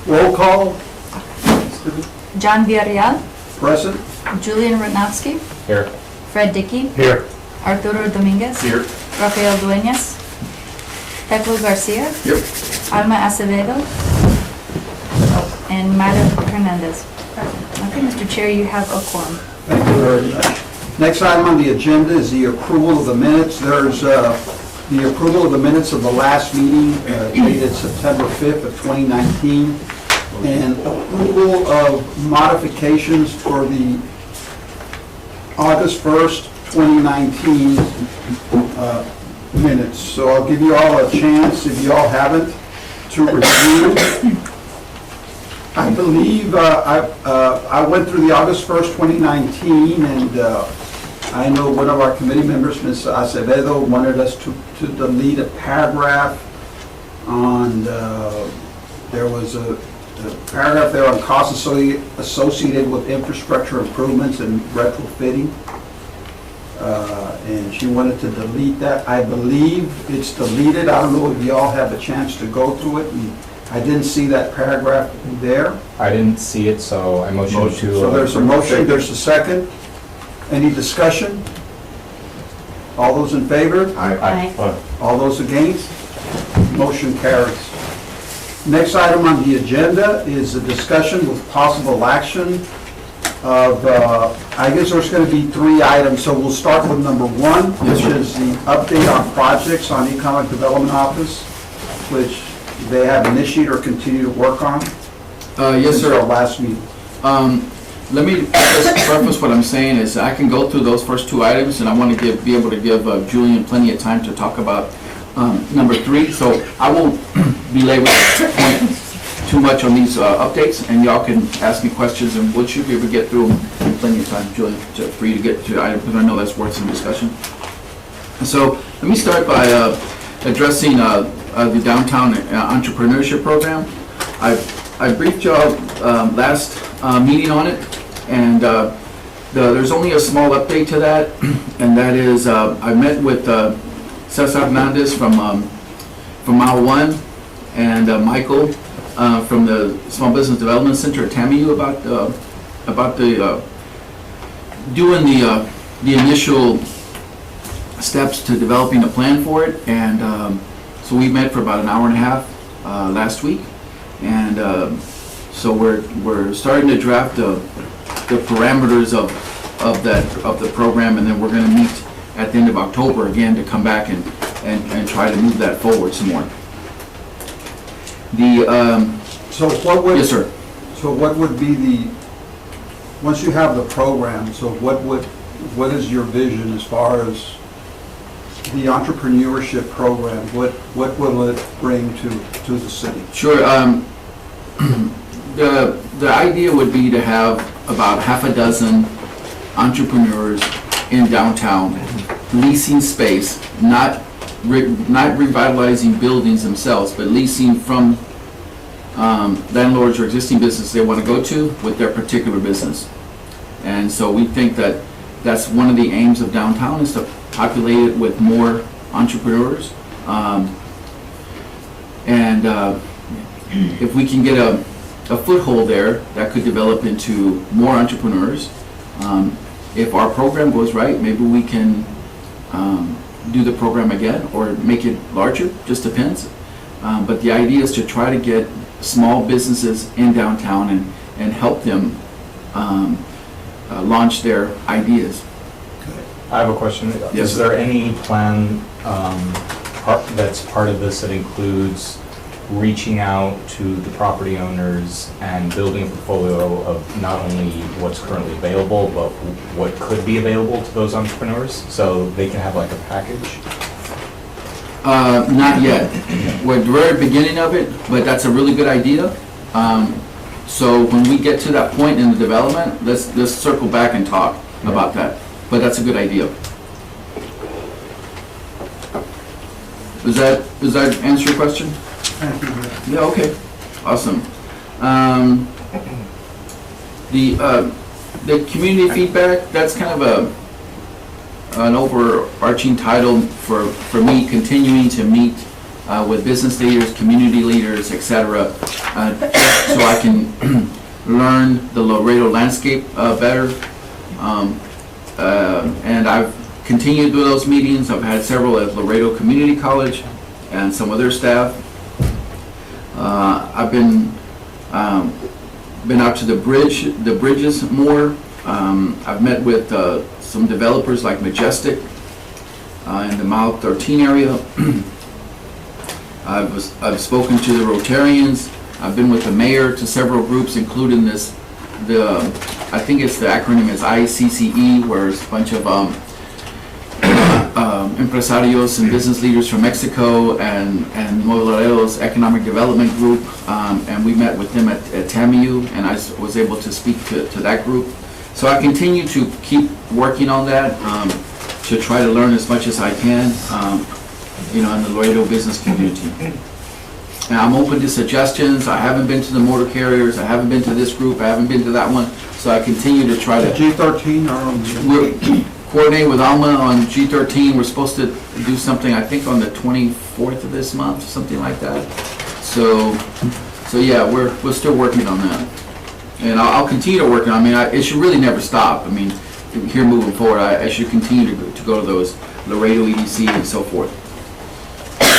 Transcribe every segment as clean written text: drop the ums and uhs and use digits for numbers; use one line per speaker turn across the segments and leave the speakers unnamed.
Roll call.
John Villarreal,
Present.
Julian Rodnowski,
Here.
Fred Dickey,
Here.
Arturo Dominguez,
Here.
Rafael Dueñas, Pedro Garcia,
Yep.
Alma Acevedo, and Mara Hernandez. Okay, Mr. Chair, you have a quorum.
Thank you very much. Next item on the agenda is the approval of the minutes. There's the approval of the minutes of the last meeting dated September 5th of 2019, and approval of modifications for the August 1st, 2019 minutes. So I'll give you all a chance, if you all haven't, to review. I believe I went through the August 1st, 2019, and I know one of our committee members, Ms. Acevedo, wanted us to delete a paragraph on, there was a paragraph there on costs associated with infrastructure improvements and retrofitting. And she wanted to delete that. I believe it's deleted. I don't know if you all have a chance to go through it. And I didn't see that paragraph there.
I didn't see it, so I motion to...
So there's a motion, there's a second. Any discussion? All those in favor?
Aye.
All those against? Motion carries. Next item on the agenda is a discussion with possible action of, I guess there's going to be 3 items, so we'll start with number 1, which is the update on projects on Economic Development Office, which they have initiated or continue to work on.
Yes,
Since our
sir.
last meeting.
Let me just preface what I'm saying is I can go through those first 2 items, and I want to be able to give Julian plenty of time to talk about number 3. So I won't belabor the point too much on these updates, and y'all can ask me questions, and we should be able to get through them in plenty of time, Julian, for you to get to the item, because I know that's worth some discussion. So let me start by addressing the downtown entrepreneurship program. I briefed y'all last meeting on it, and there's only a small update to that, and that is I met with Cesar Hernandez from Mile 1 and Michael from the Small Business Development Center at TAMU about doing the initial steps to developing a plan for it, and so we met for about an hour and a half last week, and so we're starting to draft the parameters of the program, and then we're going to meet at the end of October again to come back and try to move that forward some more.
So what would...
Yes, sir.
So what would be the, once you have the program, so what is your vision as far as the entrepreneurship program? What will it bring to the city?
Sure. The idea would be to have about half a dozen entrepreneurs in downtown leasing space, not revitalizing buildings themselves, but leasing from landlords or existing business they want to go to with their particular business. And so we think that that's one of the aims of downtown, is to populate it with more entrepreneurs. If we can get a foothold there, that could develop into more entrepreneurs. If our program goes right, maybe we can do the program again or make it larger, just depends. But the idea is to try to get small businesses in downtown and help them launch their ideas.
I have a question.
Yes,
Is there any plan that's part of this that includes reaching out to the property owners and building a portfolio of not only what's currently available, but what could be available to those entrepreneurs, so they can have like a package?
Not yet. We're at the very beginning of it, but that's a really good idea. So when we get to that point in the development, let's circle back and talk about that. But that's a good idea. Does that answer your question?
Thank you.
Yeah, okay, awesome. The community feedback, that's kind of an overarching title for me continuing to meet with business leaders, community leaders, etc., so I can learn the Laredo landscape better. And I've continued with those meetings. I've had several at Laredo Community College and some other staff. I've been out to the bridges more. I've met with some developers like Majestic in the Mile 13 area. I've spoken to the Rotarians. I've been with the mayor to several groups, including I think it's the acronym is ICCE, where it's a bunch of empresarios and business leaders from Mexico and Nuevo Laredo's economic development group, and we met with them at TAMIU, and I was able to speak to that group. So I continue to keep working on that, to try to learn as much as I can, in the Laredo business community. And I'm open to suggestions. I haven't been to the motor carriers, I haven't been to this group, I haven't been to that one, so I continue to try to
G13
we'll coordinate with Alma on G13. We're supposed to do something, I think, on the 24th of this month, something like that. So yeah, we're still working on that. And I'll continue to work on it. It should really never stop. Here moving forward, I should continue to go to those Laredo EDC and so forth.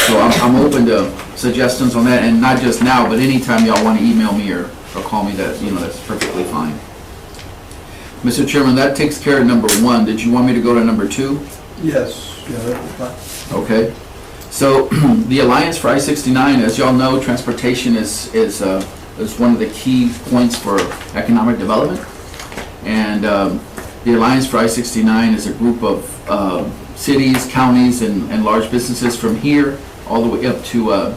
So I'm open to suggestions on that, and not just now, but anytime y'all want to email me or call me, that's perfectly fine. Mr. Chairman, that takes care of number 1. Did you want me to go to number 2?
Yes, yeah, that's fine.
Okay. So the Alliance for I-69, as y'all know, transportation is one of the key points for economic development. And the Alliance for I-69 is a group of cities, counties, and large businesses from here all the way up to,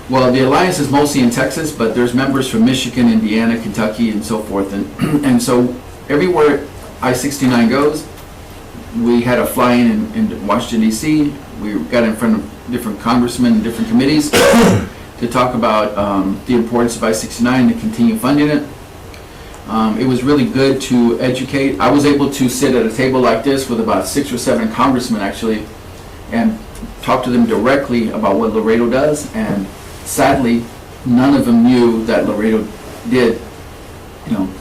the Alliance is mostly in Texas, but there's members from Michigan, Indiana, Kentucky, and so forth. And so everywhere I-69 goes, we had a fly-in in Washington, D.C. We got in front of different congressmen and different committees to talk about the importance of I-69 and to continue funding it. It was really good to educate. I was able to sit at a table like this with about 6 or 7 congressmen actually and talk to them directly about what Laredo does, and sadly none of them knew that Laredo did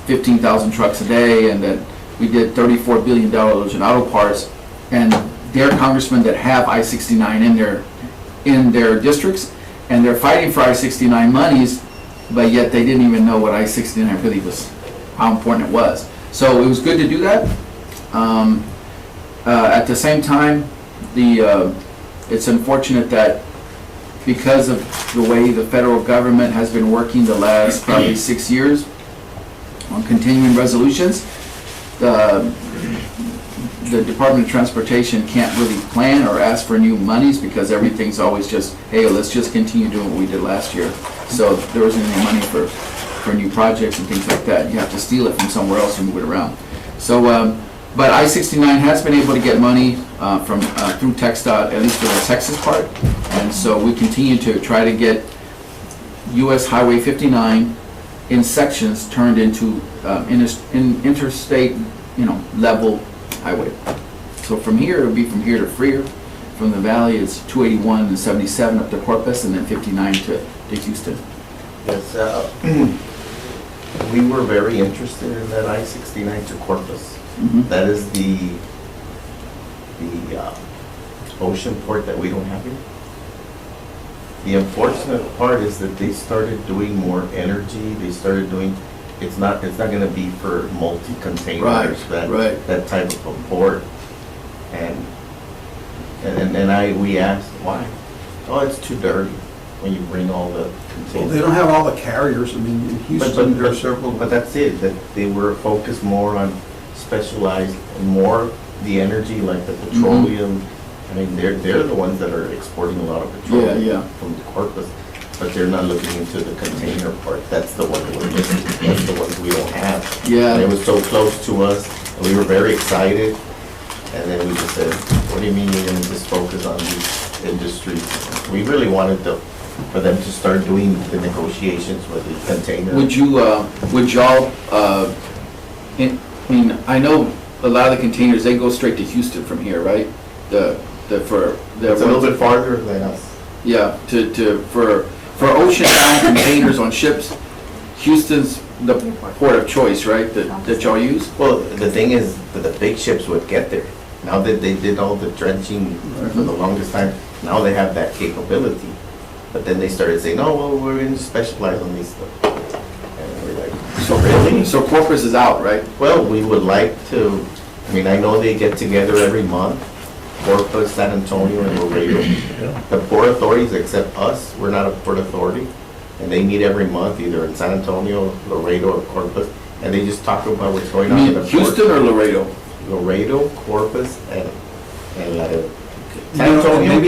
15,000 trucks a day, and that we did $34 billion in auto parts, and they're congressmen that have I-69 in their districts, and they're fighting for I-69 monies, but yet they didn't even know what I-69 really was, how important it was. So it was good to do that. At the same time, it's unfortunate that because of the way the federal government has been working the last probably 6 years on continuing resolutions, the Department of Transportation can't really plan or ask for new monies because everything's always just, hey, let's just continue doing what we did last year. So there wasn't any money for new projects and things like that. You have to steal it from somewhere else and move it around. So, but I-69 has been able to get money through TxDOT, at least for the Texas part. And so we continue to try to get US Highway 59 in sections turned into interstate, level highway. So from here, it'll be from here to Freer. From the valley, it's 281 and 77 up to Corpus, and then 59 to Houston.
Yes, we were very interested in that I-69 to Corpus.
Mhm.
That is the ocean port that we don't have here. The unfortunate part is that they started doing more energy. They started doing, it's not going to be for multi-containers,
Right.
that type of a port. And we asked why. Oh, it's too dirty when you bring all the
Well,
containers.
they don't have all the carriers. In Houston, there are several.
But that's it, that they were focused more on specialized and more the energy, like the petroleum. They're the ones that are exporting a lot of petroleum
Yeah.
from Corpus, but they're not looking into the container part. That's the one that we're missing. That's the ones we don't have.
Yeah.
And it was so close to us, and we were very excited. And then we just said, what do you mean you're gonna just focus on these industries? We really wanted for them to start doing the negotiations with the container.
Would y'all, I know a lot of the containers, they go straight to Houston from here, right? The for.
It's a little bit farther than us.
Yeah, for ocean-bound containers on ships, Houston's the port of choice, right, that y'all use?
Well, the thing is, that the big ships would get there. Now that they did all the dredging for the longest time, now they have that capability. But then they started saying, oh, well, we're going to specialize on these stuff. And we're like,
So really? So Corpus is out, right?
well, we would like to, I mean, I know they get together every month, Corpus, San Antonio, and Laredo. The port authorities, except us, we're not a port authority, and they meet every month, either in San Antonio, Laredo, or Corpus, and they just talk about what's going
You
on in
mean
the port.
Houston or Laredo?
Laredo, Corpus, and Laredo.
You
San
know,
Antonio?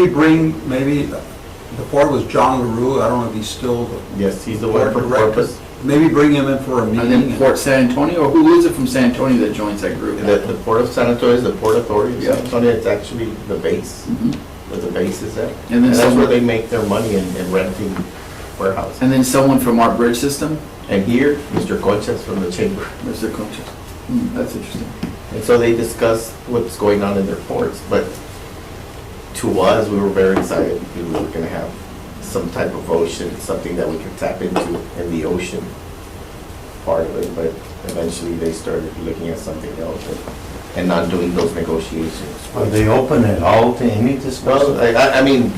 maybe the port was John LaRue, I don't know if he's still the
Yes, he's the one from
director.
Corpus.
Maybe bring him in for a
And then
meeting.
Port San Antonio, or who is it from San Antonio that joins that group?
The Port of San Antonio is the Port Authority of
Yeah.
San Antonio, it's actually the base,
Mhm.
where the base is at.
And
And
then
that's where
someone,
they make their money in renting warehouses.
and then someone from our bridge system,
And here, Mr. Conchas from the chamber.
Mr. Concha. That's interesting.
And so they discuss what's going on in their ports, but to us, we were very excited. We were gonna have some type of ocean, something that we could tap into in the ocean part of it, but eventually they started looking at something else and not doing those negotiations.
Are they open at all to any
Well,
discussion?
I mean,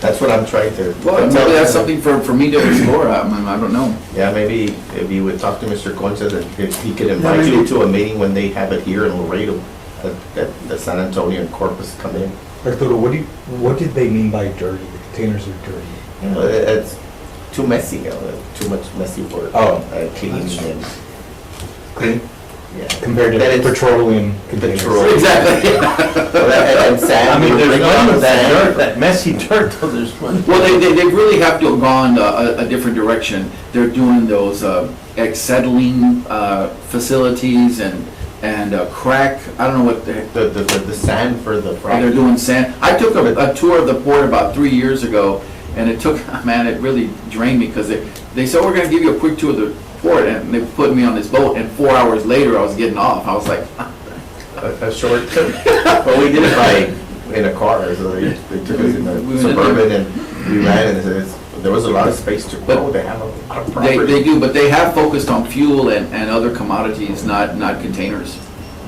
that's what I'm trying to.
Well, maybe that's something for me to explore, I mean, I don't know.
Yeah, maybe if you would talk to Mr. Concha, that if he could invite
maybe.
you to a meeting when they have it here in Laredo, that the San Antonio and Corpus come in.
Arturo, what did they mean by dirty? The containers are dirty.
You know, it's too messy, too much messy work.
Oh.
Cleaning and,
Clean?
yeah.
Compared
Then
to
it's
petroleum containers.
Petrol.
Exactly.
And sand.
I mean,
we
there's
bring
none
on
of that
sand.
dirt, that messy dirt, though, there's plenty.
Well, they really have to have gone a different direction. They're doing those acetylene facilities and crack, I don't know what the heck.
The sand for the
They're
fracking.
doing sand. I took a tour of the port about 3 years ago, and it took, man, it really drained me, because they said, we're gonna give you a quick tour of the port, and they put me on this boat, and 4 hours later, I was getting off. I was like,
A short trip. But we did it in a car, so they took us in
We
a
went in
Suburban and we ran and there was a lot of space to grow. They have a lot of property.
they do, but they have focused on fuel and other commodities, not containers.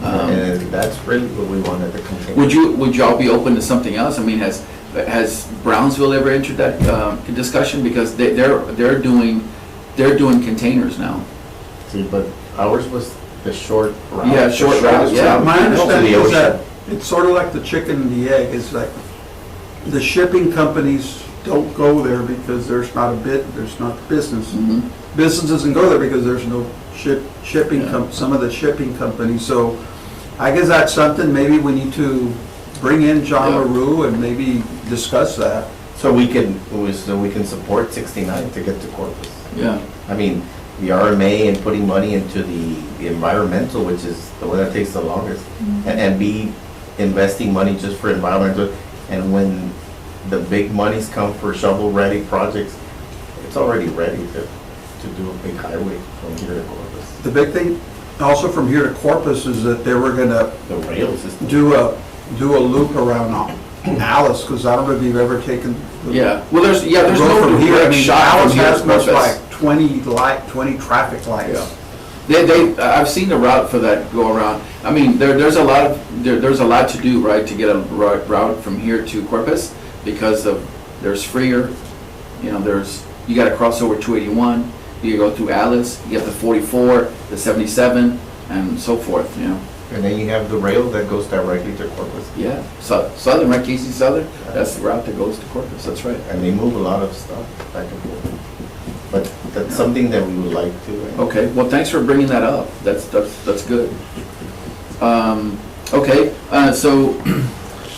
And that's really what we wanted to continue.
Would y'all be open to something else? I mean, has Brownsville ever entered that discussion? Because they're doing containers now.
See, but ours was the short route.
Yeah, short
The
route,
shortest
yeah.
route
My
to the
understanding is
ocean.
that it's sort of like the chicken and the egg, it's like the shipping companies don't go there because there's not business.
Mhm.
Business doesn't go there because there's no shipping,
Yeah.
some of the shipping companies, so I guess that's something, maybe we need to bring in John
Yeah.
LaRue and maybe discuss that.
So we can support 69 to get to Corpus.
Yeah.
I mean, the RMA and putting money into the environmental, which is the one that takes the longest, and be investing money just for environmental, and when the big monies come for shovel-ready projects, it's already ready to do a big highway from here to Corpus.
The big thing also from here to Corpus is that they were gonna
The rail system.
do a loop around Alice, because I don't know if you've ever taken the
Yeah. Well, there's
road
no
from here. I
direct
mean,
shot from
Alice
here
has
to
much
Corpus.
like 20 traffic lights.
Yeah. I've seen the route for that go around. I mean, there's a lot to do, right, to get a route from here to Corpus, because there's Freer, you gotta cross over 281, you go through Alice, you have the 44, the 77, and so forth,
And then you have the rail that goes directly to Corpus.
Yeah, Southern, right, Casey Southern, that's the route that goes to Corpus, that's right.
And they move a lot of stuff back and forth. But that's something that we would like to.
Okay, well, thanks for bringing that up. That's good. Okay, so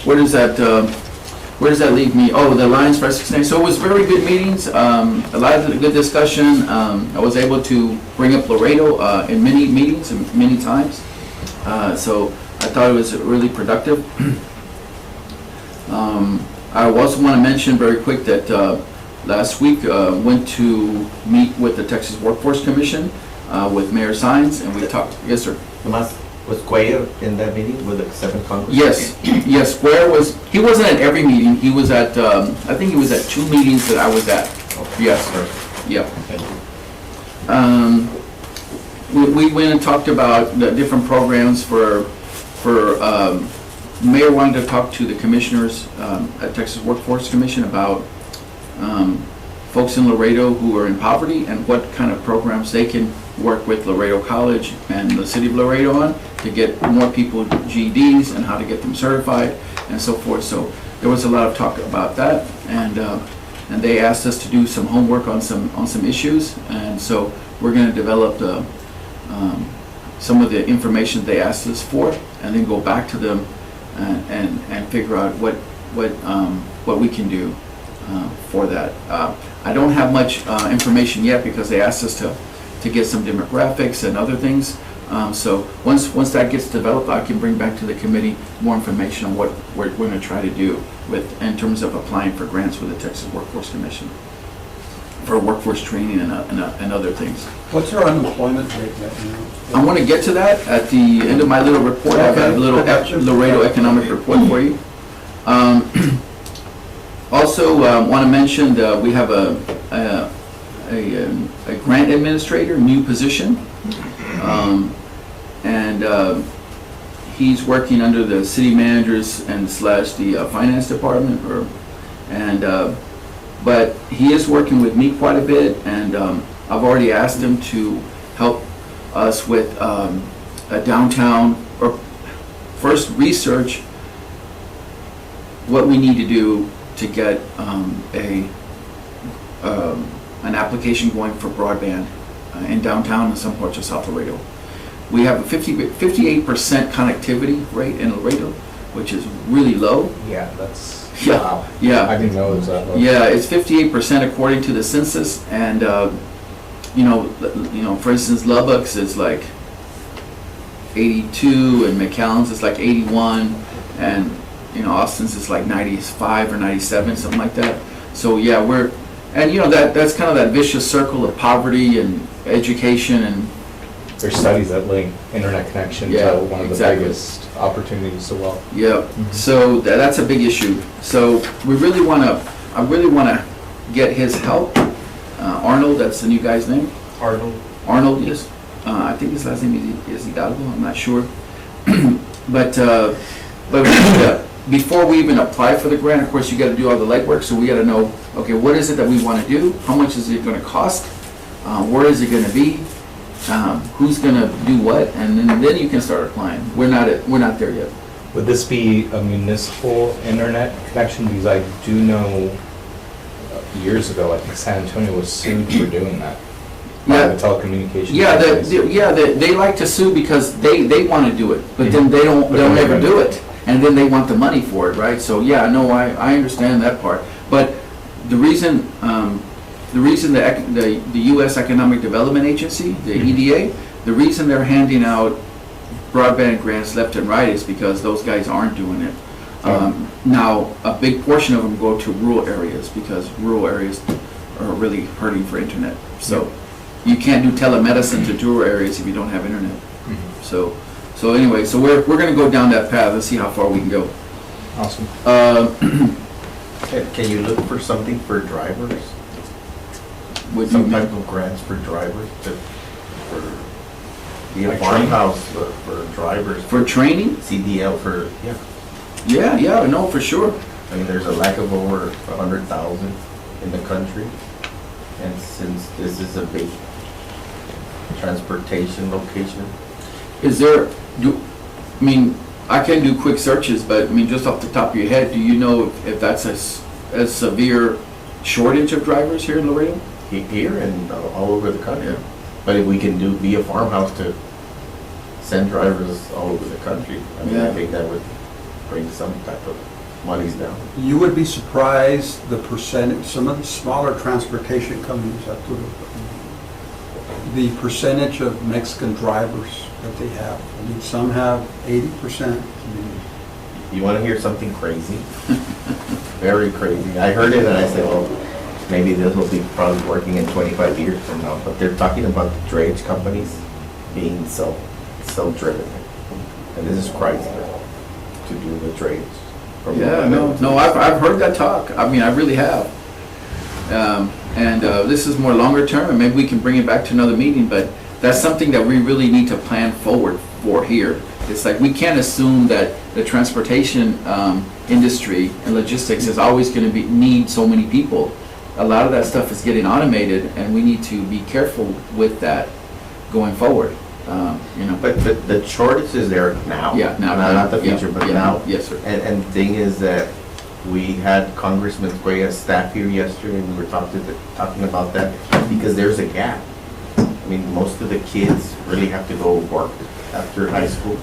where does that leave me? Oh, the Lions for 69. So it was very good meetings, a lot of good discussion. I was able to bring up Laredo in many meetings and many times. So I thought it was really productive. I also want to mention very quick that last week went to meet with the Texas Workforce Commission with Mayor Sines, and we talked. Yes, sir.
Tomas, Was Cuellar in that meeting with the 7th Congress?
Yes, yes, Square he wasn't at every meeting, he was at, I think he was at 2 meetings that I was at.
Okay.
Yes,
Perfect.
yep.
Thank you.
We went and talked about the different programs Mayor wanted to talk to the commissioners at Texas Workforce Commission about folks in Laredo who are in poverty and what kind of programs they can work with Laredo College and the city of Laredo on to get more people GEDs and how to get them certified and so forth. So there was a lot of talk about that, and they asked us to do some homework on some issues, and so we're going to develop some of the information they asked us for, and then go back to them and figure out what we can do for that. I don't have much information yet because they asked us to get some demographics and other things. So once that gets developed, I can bring back to the committee more information on what we're going to try to do in terms of applying for grants with the Texas Workforce Commission for workforce training and other things.
What's our unemployment rate right now?
I want to get to that at the end of my little report. I have a little Laredo economic report for you. Also, want to mention that we have a grant administrator, new position. He's working under the city managers and / the finance department, but he is working with me quite a bit, and I've already asked him to help us with a downtown, or first research what we need to do to get an application going for broadband in downtown and some parts of South Laredo. We have a 58% connectivity rate in Laredo, which is really low.
Yeah, that's,
Yeah,
wow.
yeah.
I didn't know it was that low.
Yeah, it's 58% according to the census, and for instance, Lubbock's is like 82, and McAllen's is like 81, and Austin's is like 95 or 97, something like that. So yeah, that's kind of that vicious circle of poverty and education and.
There's studies that link internet connection
Yeah,
to one of the
exactly.
biggest opportunities to wealth.
Yeah, so that's a big issue. So I really want to get his help. Arnold, that's the new guy's name. Arnold, yes. I think his last name is Hidalgo, I'm not sure. But before we even apply for the grant, of course, you got to do all the legwork. So we got to know, okay, what is it that we want to do? How much is it going to cost? Where is it going to be? Who's going to do what? And then you can start applying. We're not there yet.
Would this be a municipal internet connection? Because I do know years ago, I think San Antonio was sued for doing that.
Yeah.
By the telecommunications.
Yeah,
companies.
they like to sue because they want to do it, but then they'll
But they're
never
not
do
gonna-
it, and then they want the money for it, right? So yeah, no, I understand that part, but the reason the U.S. Economic Development Agency, the EDA, the reason they're handing out broadband grants left and right is because those guys aren't doing it. Now, a big portion of them go to rural areas because rural areas are really hurting for internet. So you can't do telemedicine to rural areas if you don't have internet. So anyway, so we're going to go down that path and see how far we can go.
Awesome.
Can you look for something for drivers?
Would
Some
you-
type of grants for drivers for be a
Like
farmhouse for drivers,
For training?
CDL for,
Yeah, no, for sure.
I mean, there's a lack of over 100,000 in the country. And since this is a big transportation location,
Is there, I can do quick searches, but just off the top of your head, do you know if that's a severe shortage of drivers here in Laredo?
here and all over the country. But if we can be a farmhouse to send drivers all over the country, I mean,
Yeah.
I think that would bring some type of monies down.
You would be surprised the percentage, some of the smaller transportation companies, the percentage of Mexican drivers that they have. I mean, some have 80%.
You want to hear something crazy? Very crazy. I heard it and I said, well, maybe this will be probably working in 25 years from now. But they're talking about the drayage companies being self-driven. And this is Chrysler to do the trades. from
Yeah,
Laredo to-
no, I've heard that talk. I mean, I really have. And this is more longer term, and maybe we can bring it back to another meeting, but that's something that we really need to plan forward for here. It's like, we can't assume that the transportation industry and logistics is always gonna need so many people. A lot of that stuff is getting automated, and we need to be careful with that going forward, you know.
But the shortage is there now.
Yeah, now.
Not the
yeah,
future, but
yeah,
now.
Yes, sir.
And the thing is that we had Congressman Cuellar's staff here yesterday, and we were talking about that, because there's a gap. I mean, most of the kids really have to go work after high school,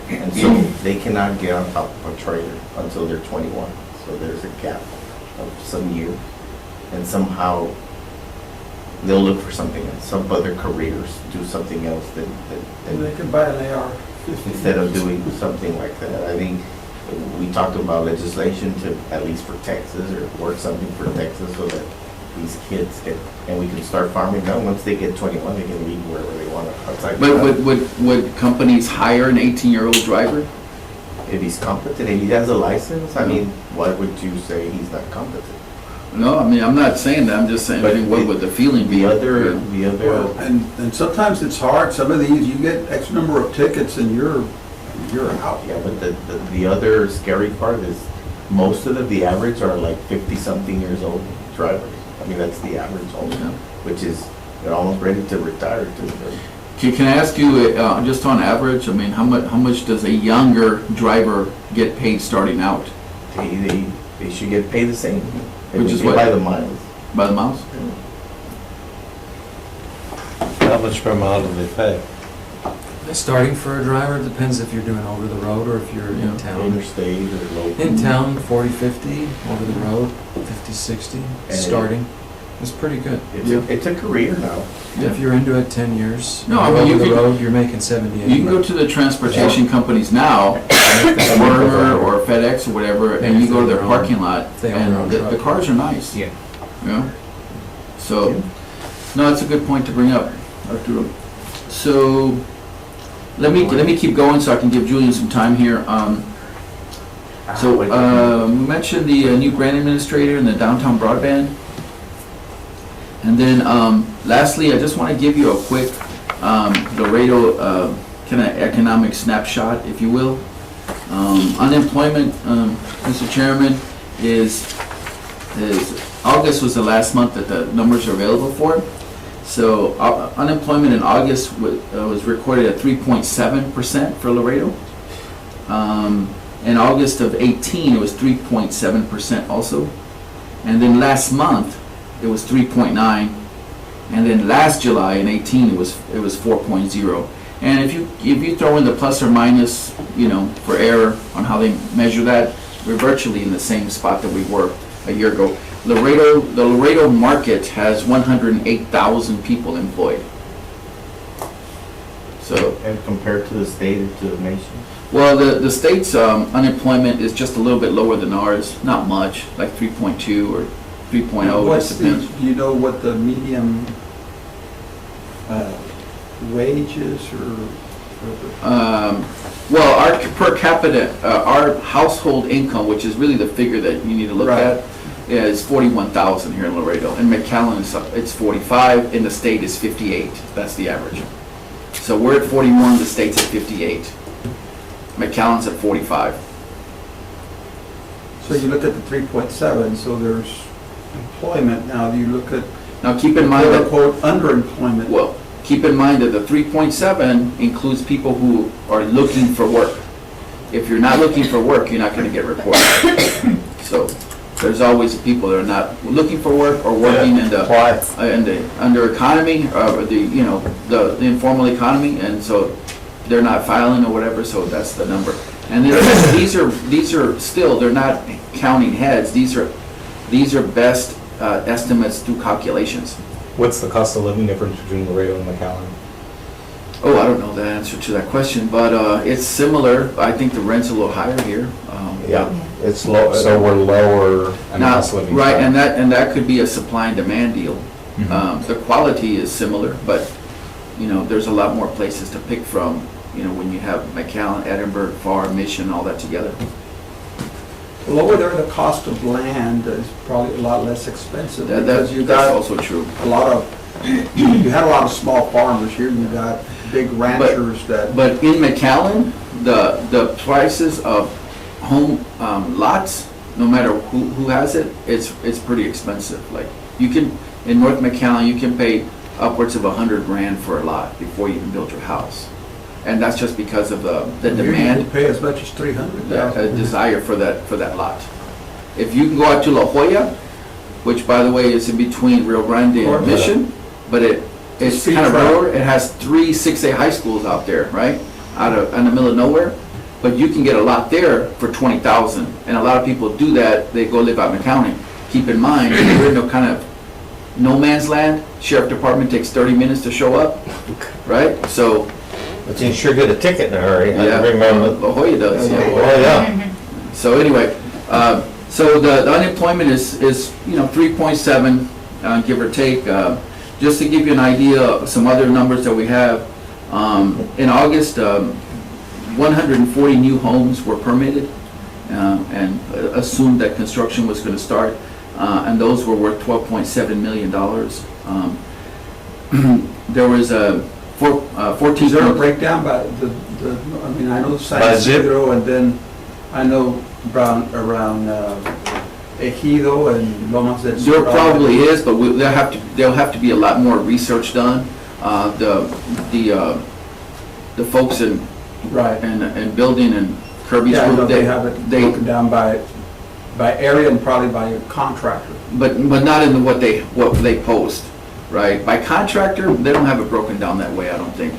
and so they cannot get on top of a trailer until they're 21. So there's a gap of some years, and somehow they'll look for something else, some other careers, do something else
And they
than
can buy an AR.
instead of doing something like that. I think we talked about legislation to, at least for Texas, or work something for Texas so that these kids can, and we can start farming now. Once they get 21, they can leave wherever they want outside.
But would companies hire an 18-year-old driver?
If he's competent, if he has a license, I mean, why would you say he's not competent?
No, I mean, I'm not saying that, I'm just saying, I mean, what would the feeling be?
The other,
Well, and sometimes it's hard, some of these, you get X number of tickets and you're out.
yeah, but the other scary part is most of the average are like 50-something years old drivers. I mean, that's the average also,
Yeah.
which is, they're almost ready to retire too.
Can I ask you, just on average, I mean, how much does a younger driver get paid starting out?
They should get paid the same.
Which is
They
what?
By the miles.
By the miles?
How much per mile do they pay?
Starting for a driver, it depends if you're doing over the road or if you're
Yeah.
in town.
Interstate or local.
In town, 40, 50, over the road, 50, 60,
And-
starting. It's pretty good.
It's a career now.
If you're into it 10 years,
No, I mean,
over
you
the
could-
road, you're making 70,
You can go
80.
to the transportation companies now, Werner or FedEx or whatever, and you go to their parking lot,
If they own their own
and the
truck.
cars are nice.
Yeah.
Yeah. So, no, that's a good point to bring up, Arturo. So, let me keep going so I can give Julian some time here. So, we mentioned the new grant administrator and the downtown broadband. And then, lastly, I just want to give you a quick Laredo kind of economic snapshot, if you will. Unemployment, Mr. Chairman, is August was the last month that the numbers are available for. So unemployment in August was recorded at 3.7% for Laredo. In August of 18, it was 3.7% also. And then last month, it was 3.9. And then last July in 18, it was 4.0. And if you throw in the plus or minus, you know, for error on how they measure that, we're virtually in the same spot that we were a year ago. The Laredo market has 108,000 people employed. So,
And compared to the state and to the nation.
well, the state's unemployment is just a little bit lower than ours, not much, like 3.2 or 3.0, it
What's
just
the,
depends.
do you know what the medium wage is, or?
Well, our per capita, our household income, which is really the figure that you need to look
Right.
at, is 41,000 here in Laredo. In McAllen, it's 45, in the state is 58. That's the average. So we're at 41, the state's at 58. McAllen's at 45.
So you look at the 3.7, so there's employment. Now, you look at
Now, keep in mind that,
quote-unquote underemployment.
well, keep in mind that the 3.7 includes people who are looking for work. If you're not looking for work, you're not gonna get reported. So, there's always people that are not looking for work or working in the,
Why?
under economy, the informal economy, and so they're not filing or whatever, so that's the number. And then these are still, they're not counting heads, these are best estimates through calculations.
What's the cost of living difference between Laredo and McAllen?
Oh, I don't know the answer to that question, but it's similar. I think the rent's a little higher here.
Yeah, it's low.
So we're lower on
Now,
cost of living.
right,
side.
and that could be a supply and demand deal.
Mhm.
The quality is similar, but, you know, there's a lot more places to pick from you know, when you have McAllen, Edinburgh, FAR, Mission, all that together.
Well, over there, the cost of land is probably a lot less expensive because you
That's
got
also true.
a lot of, you had a lot of small farmers here, you got big ranchers that,
But in McAllen, the prices of home lots, no matter who has it, it's pretty expensive. Like, you can, in North McAllen, you can pay upwards of $100,000 for a lot before you even build your house. And that's just because of the
here you
demand,
can pay as much as 300,000.
desire for that lot. If you can go out to La Jolla, which by the way is in between Rio Grande and Mission, but it's
Speed
kind of
trap.
rural, it has 3 6A high schools out there, right? In the middle of nowhere. But you can get a lot there for $20,000, and a lot of people do that, they go live out in the county. Keep in mind, we're in no kind of no man's land, sheriff department takes 30 minutes to show up, right? So,
But you sure get a ticket in a hurry, I
yeah,
remember.
La Jolla does,
Oh,
yeah.
yeah.
So anyway, so the unemployment is, 3.7, give or take. Just to give you an idea of some other numbers that we have, in August, 140 new homes were permitted, and assumed that construction was gonna start, and those were worth $12.7 million. There was a 14.
Is there a breakdown by I mean, I know San
By zip?
Isidro, and then I know around Ejido and Lomas del Sur.
There probably is, but there'll have to be a lot more research done. The folks in
Right.
building and Kirby's
Yeah, I know
group,
they have it broken down by area and probably by a contractor.
but not in what they post, right? By contractor, they don't have it broken down that way, I don't think.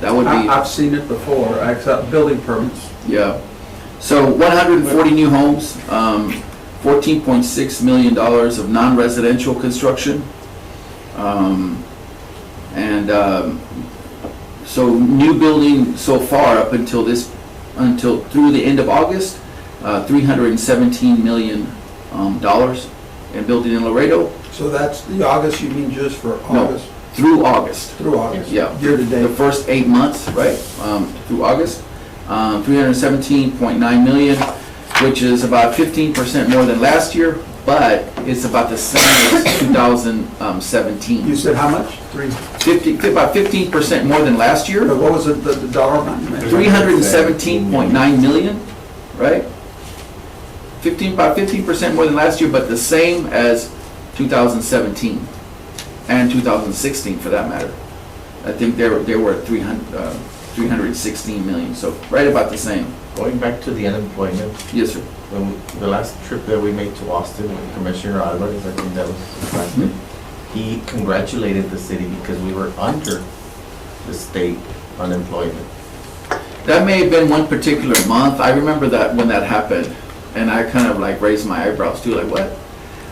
That would be,
I've seen it before, except building permits.
yeah. So 140 new homes, $14.6 million of non-residential construction. So new building so far up until through the end of August, $317 million in building in Laredo,
So that's the August, you mean just for
No.
August,
through August.
through August?
Yeah.
Year to
The
date?
first 8 months, right, through August, 317.9 million, which is about 15% more than last year, but it's about the same as 2017.
You said how much?
About 15% more than last year.
What was it, the dollar amount you mentioned?
317.9 million, right? About 15% more than last year, but the same as 2017 and 2016 for that matter. I think they were at 316 million, so right about the same.
Going back to the unemployment,
Yes, sir.
the last trip that we made to Austin with Commissioner Alvarez, I think that was last week, he congratulated the city because we were under the state unemployment.
That may have been one particular month. I remember that when that happened, and I kind of like raised my eyebrows too, like what?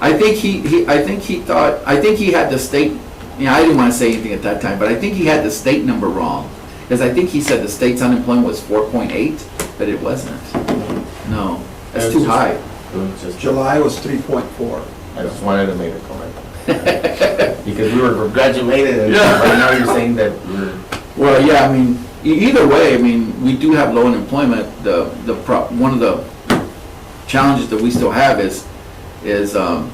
I think he had the state, I didn't want to say anything at that time, but I think he had the state number wrong. Because I think he said the state's unemployment was 4.8, but it wasn't. No, that's too high.
It was just,
July was 3.4.
I just wanted to make a comment. Because we were congratulated, and
Yeah.
right now you're saying that we're,
Well, yeah, I mean, either way, I mean, we do have low unemployment. One of the challenges that we still have is the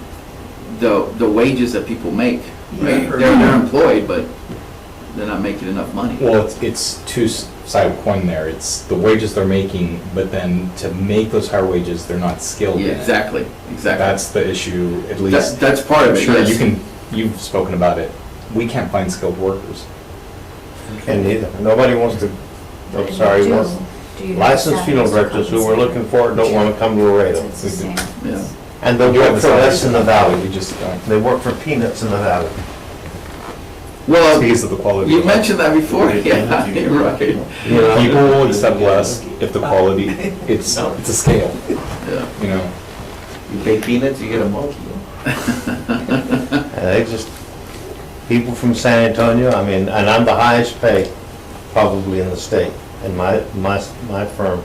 wages that people make. Right?
Yeah.
They're employed, but they're not making enough money.
Well, it's two-sided coin there. It's the wages they're making, but then to make those higher wages, they're not skilled in
Yeah,
it.
exactly.
That's the issue, at least.
That's part of
I'm
it,
sure
yes.
you've spoken about it. We can't find skilled workers.
And neither, nobody wants to, I'm sorry, licensed funeral directors who we're looking for don't want to come to Laredo.
It's the same.
Yeah.
And they
You have
work
the
for less in the
salaries,
valley.
We just don't.
They work for peanuts in the valley.
Well,
Because of the quality.
you
of life.
mentioned that before. Yeah, you're right.
You know?
People will accept less if the quality, it's a scale,
Yeah.
you know?
you pay peanuts, you get a monkey.
And they just, people from San Antonio, I mean, and I'm the highest paid probably in the state, in my firm.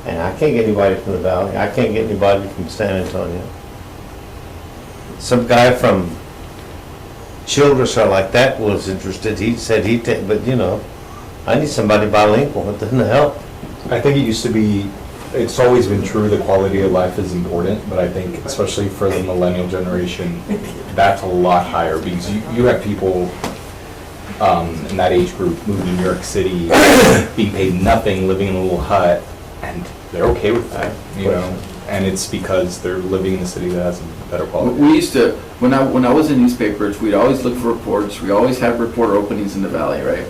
And I can't get anybody from the valley, I can't get anybody from San Antonio. Some guy from Childress or like that was interested, he said he'd take, but you know, I need somebody bilingual, what the hell?
I think it used to be, it's always been true, the quality of life is important, but I think especially for the millennial generation, that's a lot higher because you have people in that age group moving to New York City, being paid nothing, living in a little hut, and they're okay with that, you know? And it's because they're living in a city that has a better quality.
We used to, when I was in newspapers, we'd always look for reports, we always had reporter openings in the valley, right?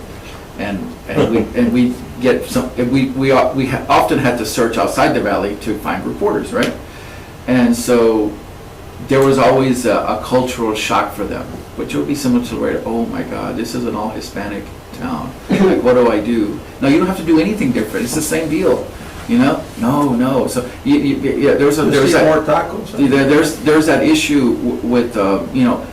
And we get some, we often had to search outside the valley to find reporters, right? And so there was always a cultural shock for them, which would be similar to Laredo. Oh my God, this is an all Hispanic town. Like, what do I do? No, you don't have to do anything different. It's the same deal, you know? No. So yeah, there's
More
that.
tacos.
There's that issue with you know,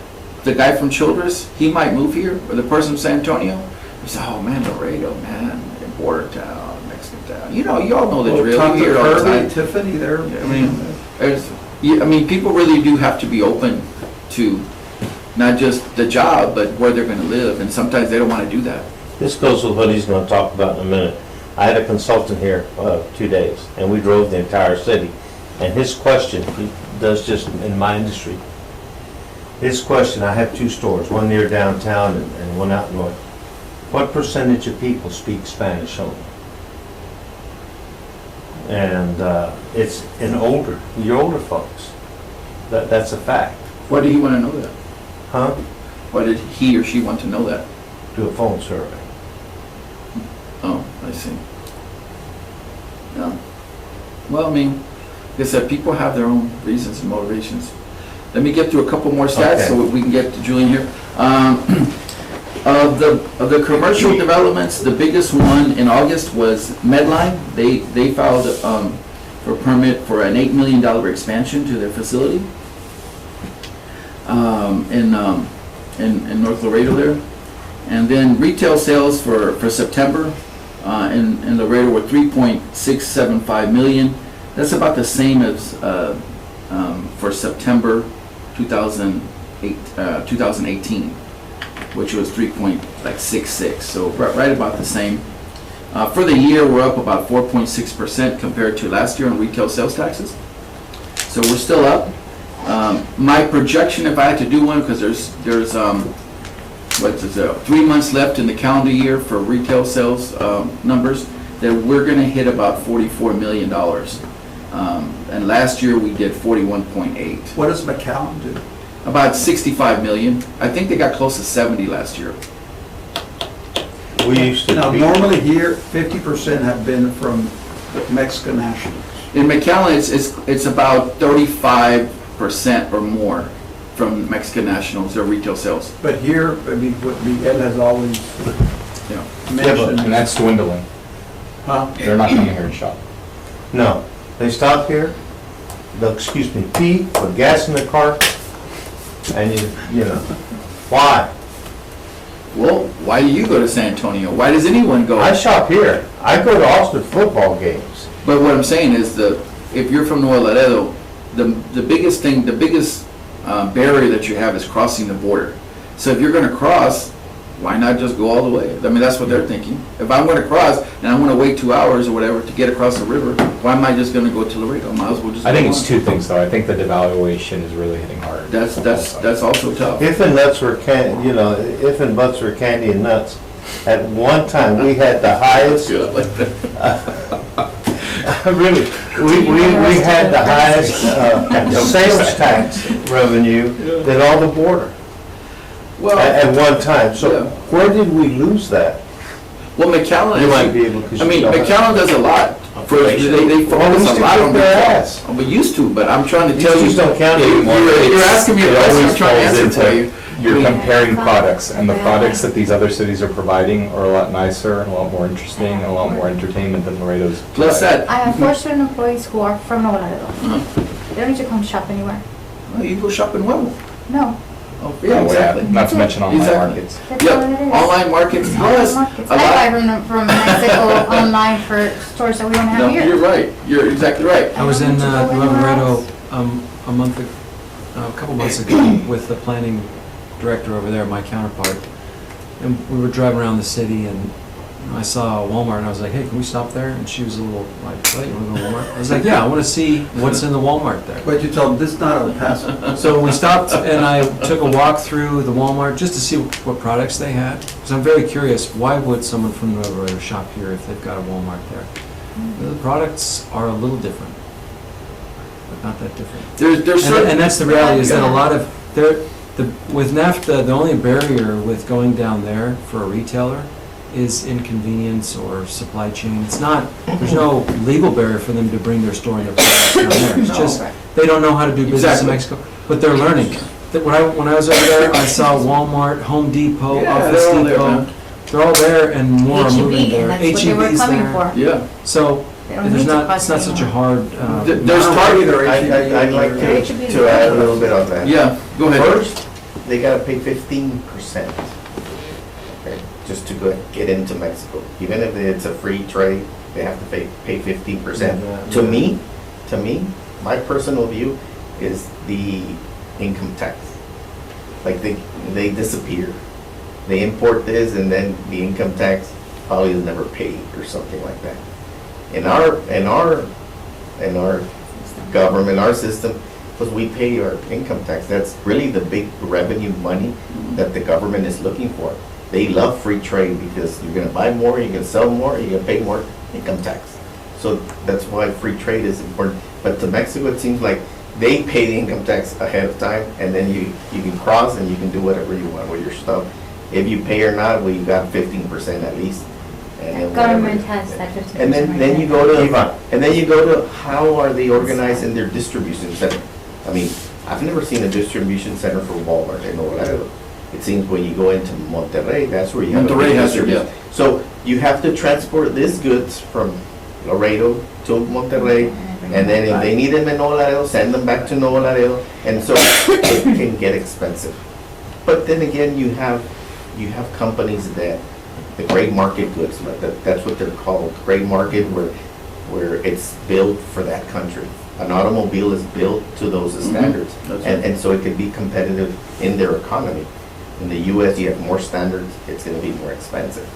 the guy from Childress. He might move here, or the person from San Antonio. He said, "Oh man, Laredo, man, border town, Mexican town." You know, you all know the drill. You hear it all the time.
Tiffany there.
I mean, people really do have to be open to not just the job, but where they're going to live, and sometimes they don't want to do that.
This goes with what he's gonna talk about in a minute. I had a consultant here 2 days, and we drove the entire city. And his question, he does just in my industry. His question, I have 2 stores, one near downtown and one out north. What percentage of people speak Spanish only? And it's your older folks. That's a fact.
Why did he want to know that?
Huh?
Why did he or she want to know that?
Do a phone survey.
Oh, I see. Yeah. Well, I mean, like I said, people have their own reasons and motivations. Let me get through a couple more stats so we can get to Julian here. Of the commercial developments, the biggest one in August was Medline. They filed for permit for an $8 million expansion to their facility in North Laredo there. And then retail sales for September in Laredo were 3.675 million. That's about the same as for September 2018, which was 3.66. So right about the same. For the year, we're up about 4.6% compared to last year on retail sales taxes. So we're still up. My projection, if I had to do one, because there's 3 months left in the calendar year for retail sales numbers, that we're going to hit about $44 million. And last year we did 41.8.
What does McAllen do?
About 65 million. I think they got close to 70 last year.
We used to
Now,
be.
normally here, 50% have been from Mexican nationals.
In McAllen, it's about 35% or more from Mexican nationals, their retail sales.
But here, I mean, what Miguel has always
Yeah.
mentioned.
And that's dwindling.
Huh?
They're not coming here to shop.
No, they stop here, they'll, excuse me, pee, put gas in the car, and you know, why?
Well, why do you go to San Antonio? Why does anyone go?
I shop here. I go to Austin football games.
But what I'm saying is if you're from Nuevo Laredo, the biggest barrier that you have is crossing the border. So if you're going to cross, why not just go all the way? I mean, that's what they're thinking. If I'm going to cross and I'm going to wait 2 hours or whatever to get across the river, why am I just going to go to Laredo? I might as well just.
I think
go
it's
on.
2 things though. I think the devaluation is really hitting hard.
That's also tough.
If and nuts were if and buts were candy and nuts, at one time, we had the highest, really, we had the highest sales tax revenue than all the border
Well,
at one time. So
Yeah.
where did we lose that?
well, McAllen
You might be
is,
able to.
I mean, McAllen does a lot. They
Well,
focus
we
a
used
lot
to
on
kick their
retail.
ass.
We used to, but I'm trying to
These
tell you.
just don't count
You-
anymore.
You're asking me a
It
question,
always
I'm trying to
falls
answer
into-
for you.
You're comparing products, and the products that these other cities are providing are a lot nicer and a lot more interesting and a lot more entertainment than Laredo's.
Plus
providing.
I have 4 student employees who are from Nuevo Laredo.
Uh-huh.
They don't need to come shop anywhere.
Well, you go shop in Huevo.
No.
Oh,
Oh,
yeah, exactly.
Not to mention online
Exactly.
markets.
That's all it
Yep,
is.
online markets,
Online
yes.
markets.
A
I
lot-
buy from Mexico online for stores that we don't
No,
have here.
you're right, you're exactly right.
I was in
I don't need to go
Nuevo
anywhere
Laredo
else.
a couple months ago with the planning director over there, my counterpart. And we were driving around the city and I saw a Walmart and I was like, hey, can we stop there? And she was a little like, what, you wanna go to Walmart? I was like, yeah, I wanna see what's in the Walmart there.
But you told them, this is not a pass.
So we stopped and I took a walk through the Walmart just to see what products they had. Because I'm very curious, why would someone from Nuevo Laredo shop here if they've got a Walmart there? The products are a little different, but not that different.
There's certain.
And that's the reality, is that a lot of, with NAFTA, the only barrier with going down there for a retailer is inconvenience or supply chain. It's not, there's no legal barrier for them to bring their store and their products down there. It's just, they don't know how to do business in
Exactly.
Mexico, but they're learning. When I was over there, I saw Walmart, Home Depot,
Yeah,
Office
they're all there,
Depot.
man.
They're all there and more are moving
H-E-B,
there.
and that's what they were
H-E-B's
coming
there.
for.
Yeah.
So,
They don't
there's
need to
not,
cost
it's not such a
any
hard,
There's
I don't
target.
either,
I'd like to add a little bit on that.
Yeah, go ahead.
First, they gotta pay 15%, okay, just to get into Mexico. Even if it's a free trade, they have to pay 15%.
Yeah.
To me, my personal view is the income tax. Like they disappear. They import this and then the income tax probably is never paid or something like that. In our government, our system, because we pay our income tax, that's really the big revenue money that the government is looking for. They love free trade because you're gonna buy more, you can sell more, you're gonna pay more income tax. So that's why free trade is important. But to Mexico, it seems like they pay the income tax ahead of time, and then you can cross and you can do whatever you want with your stuff. If you pay or not, well, you got 15% at least. And then
Government
whatever.
has that 15%.
And then you go to, how are they organized in their distribution center? I mean, I've never seen a distribution center for Walmart in Laredo. It seems when you go into Monterrey, that's where you have a
Monterrey
big
has it,
distribution.
yeah.
So you have to transport these goods from Laredo to Monterrey, and then if they need them in Nuevo Laredo, send them back to Nuevo Laredo, and so it can get expensive. But then again, you have companies that, the gray market goods, like that's what they're called, gray market, where it's built for that country. An automobile is built to those standards,
That's right.
and so it could be competitive in their economy. In the US, you have more standards, it's gonna be more expensive.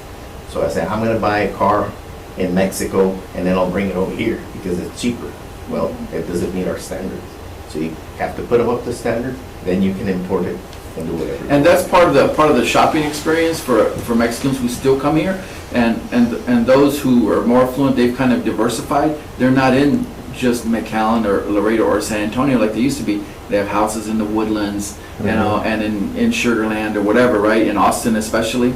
So I say, I'm gonna buy a car in Mexico, and then I'll bring it over here because it's cheaper. Well, it doesn't meet our standards. So you have to put them up to standard, then you can import it and do whatever.
And that's part of the shopping experience for Mexicans who still come here, and those who are more affluent, they've kind of diversified. They're not in just McAllen or Laredo or San Antonio like they used to be. They have houses in the Woodlands, you know, and in Sugar Land or whatever, right? In Austin especially.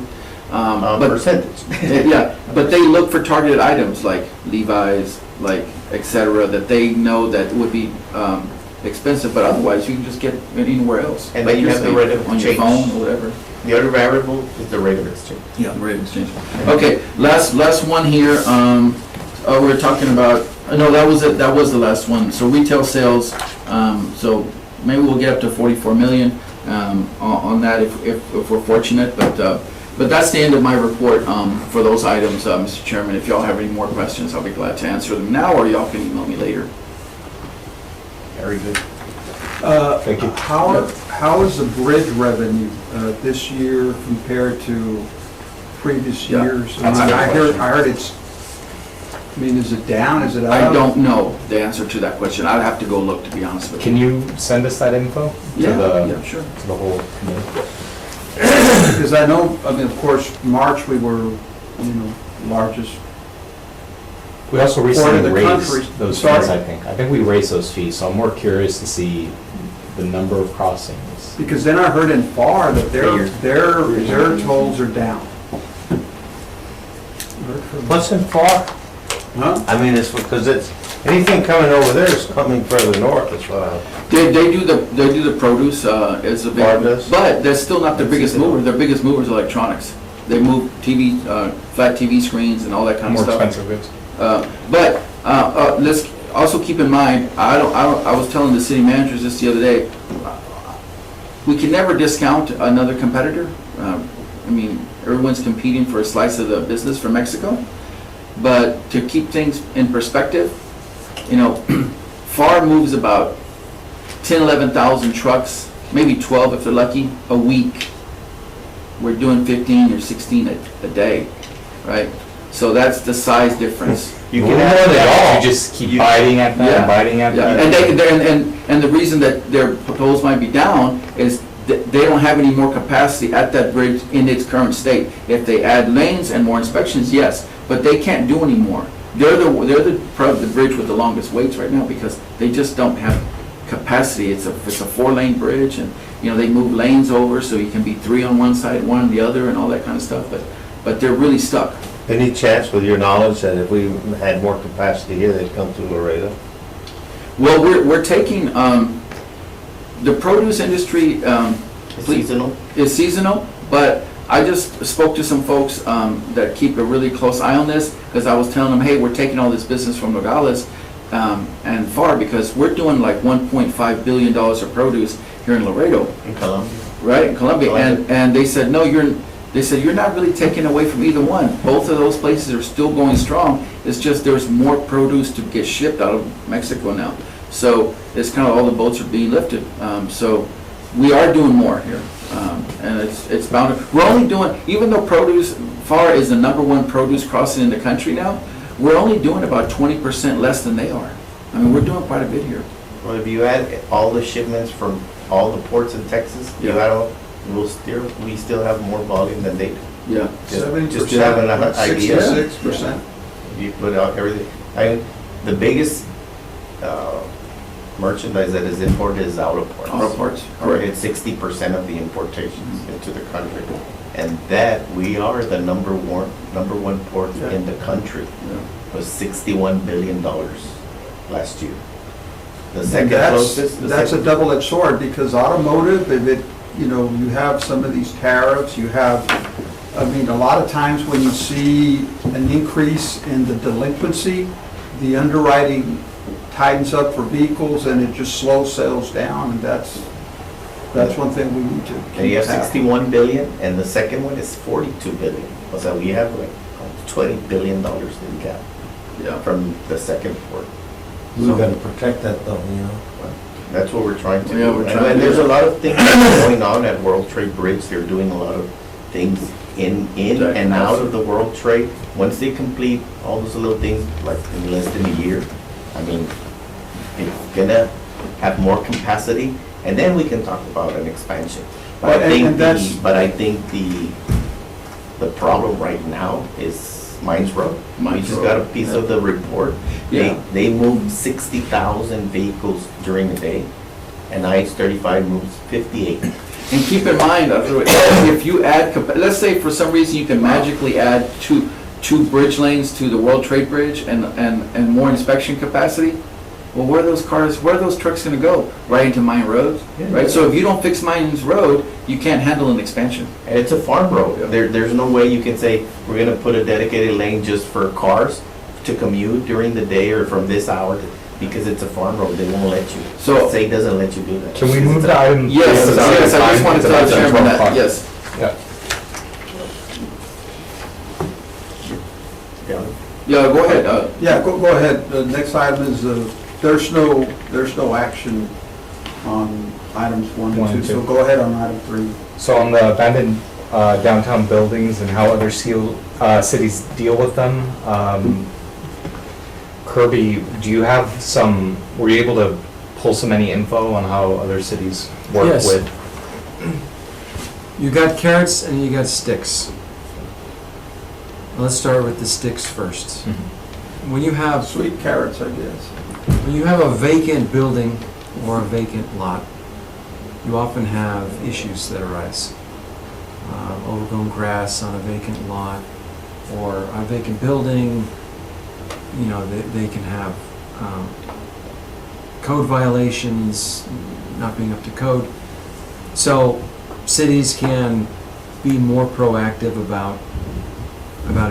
But
Percentage.
yeah, but they look for targeted items like Levi's, like et cetera, that they know that would be expensive, but otherwise you can just get it anywhere else.
And
Like
then you
you're
have the
saying,
rate of
on your
exchange.
phone or whatever.
The other variable is the rate of exchange.
Yeah, rate of exchange. Okay, last one here. We're talking about. No, that was it. That was the last one. So retail sales. So maybe we'll get up to 44 million on that if we're fortunate. But that's the end of my report for those items, Mr. Chairman. If y'all have any more questions, I'll be glad to answer them now, or y'all can email me later.
Very good.
Thank you.
How is the bridge revenue this year compared to previous
Yeah,
years?
that's a good
I
question.
heard it's, I mean, is it down, is it up?
I don't know the answer to that question. I'd have to go look, to be honest with you.
Can you send us that info?
Yeah,
To
yeah, sure.
the whole committee?
Because I know, I mean, of course, March, we were, largest.
We also
Part
recently
of the
raised
country.
those
Sorry?
fees, I think. I think we raised those fees, so I'm more curious to see the number of crossings.
Because then I heard in FAR that their tolls are down.
What's in FAR?
Huh?
I mean, it's because anything coming over there is coming further north, that's what I.
They do the produce as a big,
Bar does?
but that's still not their biggest mover. Their biggest mover is electronics. They move TV, flat TV screens and all that kind
More
of stuff.
expensive goods.
But let's also keep in mind, I was telling the city managers this the other day, we can never discount another competitor. I mean, everyone's competing for a slice of the business from Mexico. But to keep things in perspective, FAR moves about 10, 11,000 trucks, maybe 12 if they're lucky, a week. We're doing 15 or 16 a day. right? So that's the size difference.
You
More
can
than
add
that,
all.
you just keep
You-
biting at that,
Yeah.
and biting at
Yeah,
that.
and and the reason that their proposals might be down is that they don't have any more capacity at that bridge in its current state. If they add lanes and more inspections, yes, but they can't do any more. Probably the bridge with the longest waits right now because they just don't have capacity. It's a 4-lane bridge and, you know, they move lanes over so you can be 3 on one side, 1 on the other and all that kind of stuff, but they're really stuck.
Any chance with your knowledge that if we had more capacity here, they'd come through Laredo?
Well, we're taking, the produce industry,
Seasonal.
is seasonal, but I just spoke to some folks that keep a really close eye on this, because I was telling them, hey, we're taking all this business from Nogales and FAR, because we're doing like $1.5 billion of produce here in Laredo,
In Colombia.
right, in Colombia,
Colombia.
and they said, no, you're not really taking away from either one. Both of those places are still going strong, it's just there's more produce to get shipped out of Mexico now. So it's kind of all the boats are being lifted. So we are doing more here, and it's bound to, we're only doing, even though produce, FAR is the #1 produce crossing in the country now, we're only doing about 20% less than they are. I mean, we're doing quite a bit here.
Well, if you add all the shipments from all the ports in Texas, you
Yeah.
add all, we still have more volume than they do.
Yeah.
Just to have an idea.
66%.
You put out everything. The biggest merchandise that is imported is out of ports.
Auto parts.
Or it's 60% of the importations into the country. And that, we are the number one port
Yeah.
in the country.
Yeah.
Was $61 billion last year. The
And
second closest.
that's a double-edged sword, because automotive, if it, you know, you have some of these tariffs, you have, I mean, a lot of times when you see an increase in the delinquency, the underwriting tightens up for vehicles and it just slows sales down, and that's one thing we need to keep.
And you have
tab on.
61 billion, and the second one is 42 billion. So we have like $20 billion in gap
Yeah.
from the second port.
We've got to protect that though, you know?
That's what we're trying to do.
Yeah, we're trying to
And
do
there's a
that.
lot of things going on at World Trade Bridge. They're doing a lot of things in and out of the World Trade. Once they complete all those little things, like in less than a year, I mean, it's gonna have more capacity, and then we can talk about an expansion. But
Well,
I think
and that's-
the problem right now is Mines Road. We
Mines
just
Road,
got a piece of the report.
Yeah.
They moved 60,000 vehicles during the day, and IH-35 moves 58.
And keep in mind, if you add, let's say for some reason you can magically add two bridge lanes to the World Trade Bridge and more inspection capacity, well, where are those trucks gonna go? Right into Mine Road, right? So if you don't fix Mines Road, you can't handle an expansion.
And it's a farm road.
Yeah.
There's no way you can say, we're gonna put a dedicated lane just for cars to commute during the day or from this hour, because it's a farm road, they won't let you.
So-
Say doesn't let you do that.
Can we move to item?
Yes,
item
yes, I just
five,
wanted to
because
tell
it's
Chairman
12
that,
o'clock.
yes.
Yeah.
Yeah.
Yeah, go ahead.
Yeah, go ahead. The next item is, there's no action on items 1
One
and
and
2, so
two.
go ahead on item 3.
So on the abandoned downtown buildings and how other cities deal with them, Kirby, do you have were you able to pull some any info on how other cities work
Yes.
with?
You got carrots and you got sticks. Let's start with the sticks first. When you have
Sweet carrots, I guess.
When you have a vacant building or a vacant lot, you often have issues that arise. Overgrown grass on a vacant lot or a vacant building, you know, they can have code violations, not being up to code. So cities can be more proactive about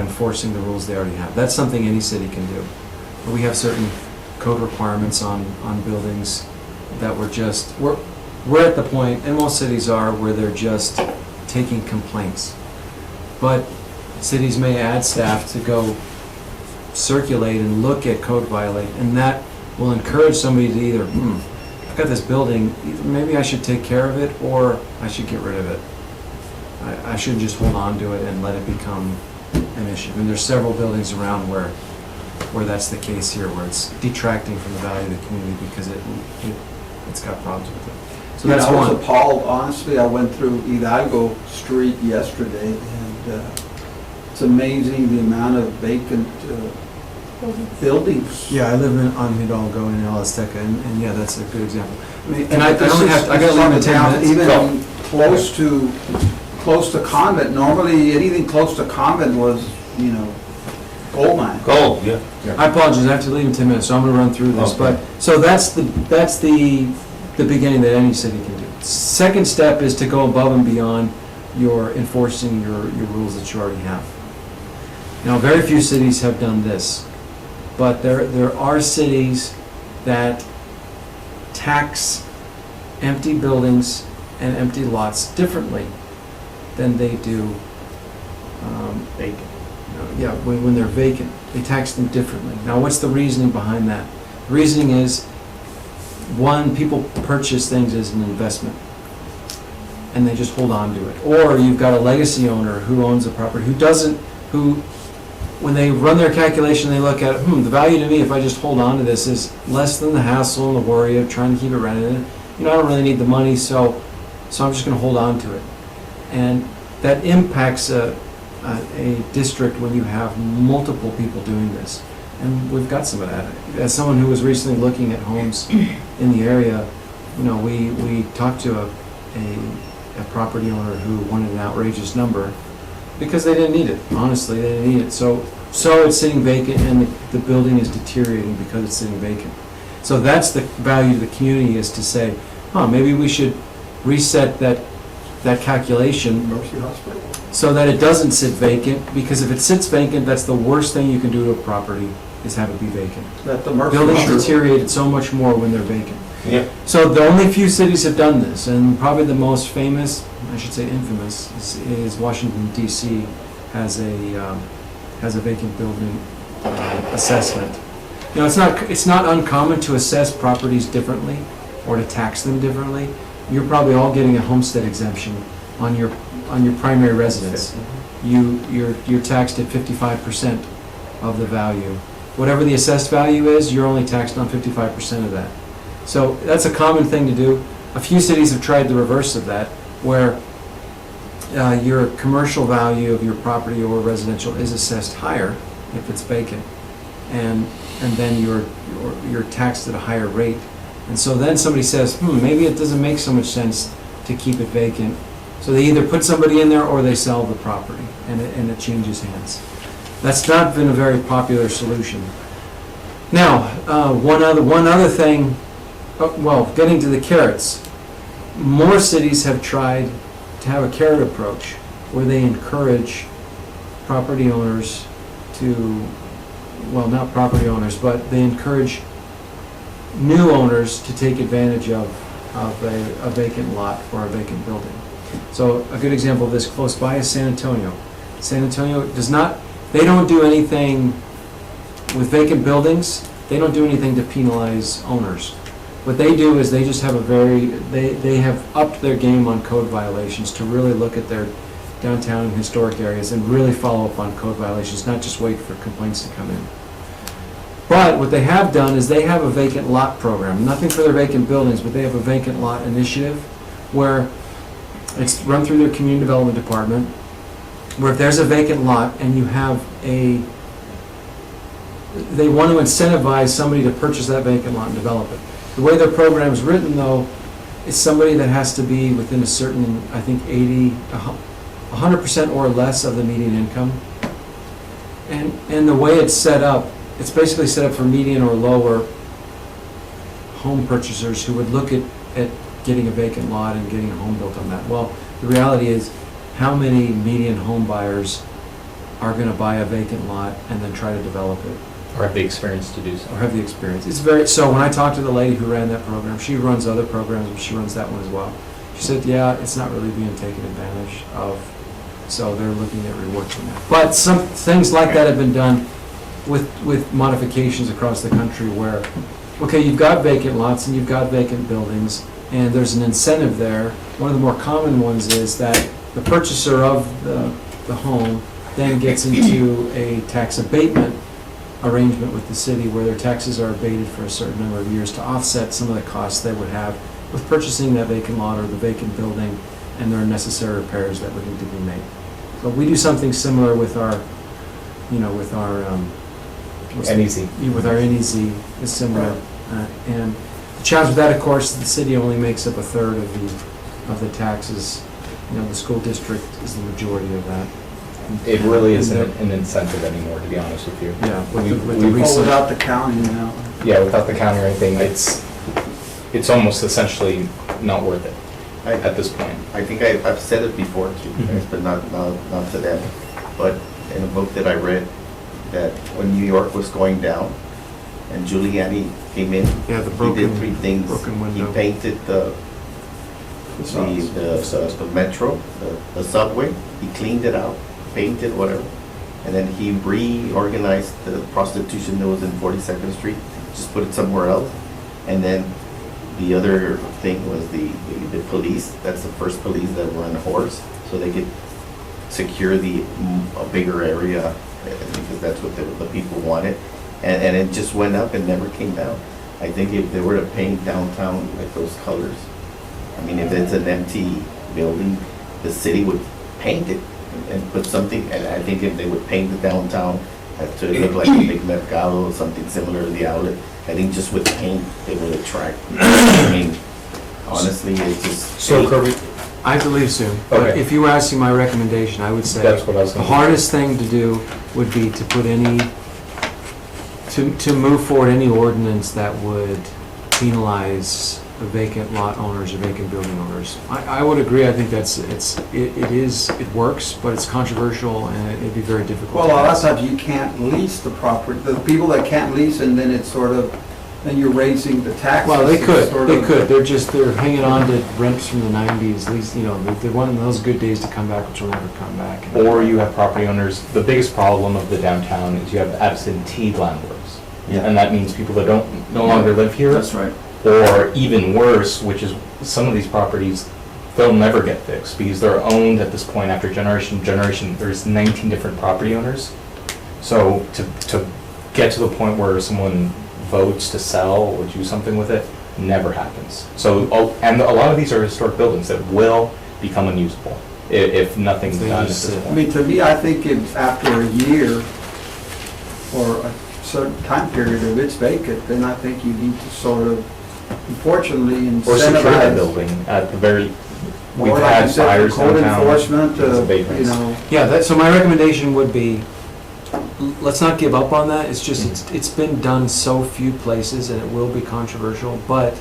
enforcing the rules they already have. That's something any city can do. But we have certain code requirements on buildings that we're at the point, and most cities are, where they're just taking complaints. But cities may add staff to go circulate and look at code violate, and that will encourage somebody to either, I've got this building, either maybe I should take care of it, or I should get rid of it. I shouldn't just hold on to it and let it become an issue. And there's several buildings around where that's the case here, where it's detracting from the value of the community because it's got problems with it. So that's
I was
one.
appalled, honestly. I went through Hidalgo Street yesterday, and it's amazing the amount of vacant buildings.
Yeah, I live on Hidalgo in El Azteca, and yeah, that's a good example.
I mean,
And I
this
only
is-
have, I
this
gotta
is on
leave in
the
10
down-
minutes.
Even close to Convent, normally anything close to Convent was, gold mine.
Gold, yeah.
I apologize, I have to leave in 10 minutes, so I'm gonna run through this,
Okay.
but, so that's the beginning that any city can do. Second step is to go above and beyond your enforcing your rules that you already have. Now, very few cities have done this, but there are cities that tax empty buildings and empty lots differently than they do,
Vacant.
yeah, when they're vacant. They tax them differently. Now, what's the reasoning behind that? The reasoning is, one, people purchase things as an investment, and they just hold on to it. Or you've got a legacy owner who owns a property, who, when they run their calculation, they look at, the value to me, if I just hold on to this, is less than the hassle and the worry of trying to keep it rented. I don't really need the money, so I'm just gonna hold on to it. And that impacts a district when you have multiple people doing this. And we've got some of that. As someone who was recently looking at homes in the area, we talked to a property owner who wanted an outrageous number because they didn't need it. Honestly, they didn't need it. So it's sitting vacant, and the building is deteriorating because it's sitting vacant. So that's the value to the community, is to say, maybe we should reset that calculation
Mercy Hospital.
so that it doesn't sit vacant, because if it sits vacant, that's the worst thing you can do to a property, is have it be vacant.
That the Mercy
Buildings
Hospital.
deteriorate so much more when they're vacant.
Yeah.
So the only few cities have done this, and probably the most famous, I should say infamous, is Washington DC has a vacant building assessment. It's not uncommon to assess properties differently or to tax them differently. You're probably all getting a homestead exemption on your primary residence. You're taxed at 55% of the value. Whatever the assessed value is, you're only taxed on 55% of that. So that's a common thing to do. A few cities have tried the reverse of that, where your commercial value of your property or residential is assessed higher if it's vacant, and then you're taxed at a higher rate. And so then somebody says, maybe it doesn't make so much sense to keep it vacant. So they either put somebody in there or they sell the property, and it changes hands. That's not been a very popular solution. Now, one other thing, getting to the carrots. More cities have tried to have a carrot approach, where they encourage property owners to, not property owners, but they encourage new owners to take advantage of a vacant lot or a vacant building. So a good example of this close by is San Antonio. San Antonio they don't do anything with vacant buildings. They don't do anything to penalize owners. What they do is they just have they have upped their game on code violations to really look at their downtown and historic areas and really follow up on code violations, not just wait for complaints to come in. But what they have done is they have a vacant lot program, nothing for their vacant buildings, but they have a vacant lot initiative where it's run through their community development department, where if there's a vacant lot and they want to incentivize somebody to purchase that vacant lot and develop it. The way their program is written, though, is somebody that has to be within a certain, I think 100% or less of the median income. And the way it's set up, it's basically set up for median or lower home purchasers who would look at getting a vacant lot and getting a home built on that. Well, the reality is, how many median home buyers are going to buy a vacant lot and then try to develop it?
Or have the experience to do so.
Or have the experience. So when I talked to the lady who ran that program, she runs other programs, but she runs that one as well. She said, it's not really being taken advantage of, so they're looking at reworking that. But some things like that have been done with modifications across the country where, okay, you've got vacant lots and you've got vacant buildings, and there's an incentive there. One of the more common ones is that the purchaser of the home then gets into a tax abatement arrangement with the city where their taxes are abated for a certain number of years to offset some of the costs they would have with purchasing that vacant lot or the vacant building and their necessary repairs that would need to be made. So we do something similar with our, with our,
NEC.
with our NEZ is similar. And the challenge with that, of course, is the city only makes up a third of the taxes. The school district is the majority of that.
It really isn't an incentive anymore, to be honest with you.
Yeah, with the
Well,
recent,
without the county now.
Yeah, without the county or anything, it's almost essentially not worth it at this point.
I think I've said it before to you guys, but not to them. But in a book that I read, that when New York was going down and Giuliani came in,
yeah, the
he did three things.
broken window.
He painted the metro, the subway, he cleaned it out, painted, whatever. And then he reorganized the prostitution that was in 42nd Street, just put it somewhere else. And then the other thing was the police. That's the first police that were on a horse, so they could secure a bigger area, because that's what the people wanted. And it just went up and never came down. I think if they were to paint downtown like those colors, I mean, if it's an empty building, the city would paint it and put something, and I think if they would paint the downtown to look like a big mercado or something similar to the outlet, I think just with paint, they would attract. I mean, honestly, it's just.
So Kirby,
I have to leave soon, but
Okay.
if you were asking my recommendation, I would say
that's what I was
the
going to
hardest thing to do would be to put to move forward any ordinance that would penalize the vacant lot owners or vacant building owners. I would agree, I think it works, but it's controversial and it'd be very difficult.
Well, a lot of times you can't lease the property, the people that can't lease, and then it's sort of, then you're raising the taxes.
Well, they
It's sort of-
could, they're hanging on to rents from the 90s, at least, they're one of those good days to come back, which will never come back.
Or you have property owners, the biggest problem of the downtown is you have absentee landlords. And that means people that no longer live here.
That's right.
Or even worse, which is some of these properties, they'll never get fixed because they're owned at this point after generation. There's 19 different property owners. So to get to the point where someone votes to sell or do something with it, never happens. So, and a lot of these are historic buildings that will become unusable if nothing's
They
done at
just
this
sit.
I
point.
mean, to me, I think if after a year or a certain time period, if it's vacant, then I think you need to sort of, unfortunately,
Or secure that
incentivize.
building at the very, we've
Or like
had
you said,
fires
code
downtown.
enforcement,
there's
you
abatements.
know.
Yeah, so my recommendation would be, let's not give up on that. It's just, it's been done so few places and it will be controversial, but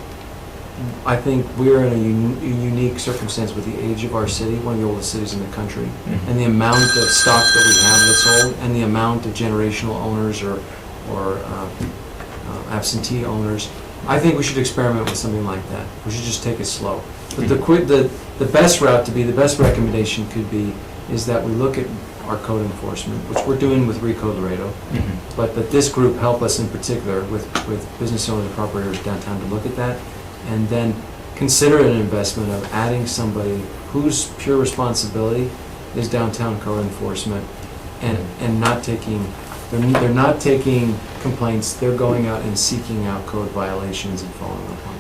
I think we're in a unique circumstance with the age of our city, one of the oldest cities in the country,
Mhm.
and the amount of stock that we have that's old, and the amount of generational owners or absentee owners. I think we should experiment with something like that. We should just take it slow. But the best route to be, the best recommendation could be, is that we look at our code enforcement, which we're doing with Recode Laredo,
Mhm.
but that this group help us in particular with business owners and property owners downtown to look at that, and then consider an investment of adding somebody whose pure responsibility is downtown code enforcement, and not taking, they're not taking complaints, they're going out and seeking out code violations and following up on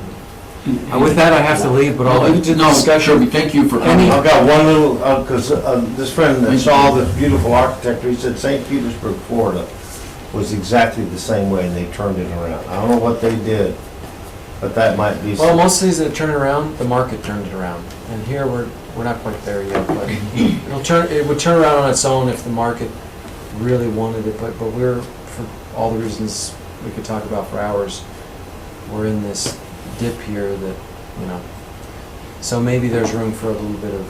them. With that, I have to leave, but I'll leave it to the
No,
discussion.
Kirby, thank you for coming.
I've got one little, because this friend that saw the beautiful architecture, he said St. Petersburg, Florida was exactly the same way, and they turned it around. I don't know what they did, but that might be.
Well, most cities that turn it around, the market turned it around. And here, we're not quite there yet, but it would turn around on its own if the market really wanted it, but we're, for all the reasons we could talk about for hours, we're in this dip here that, so maybe there's room for a little bit of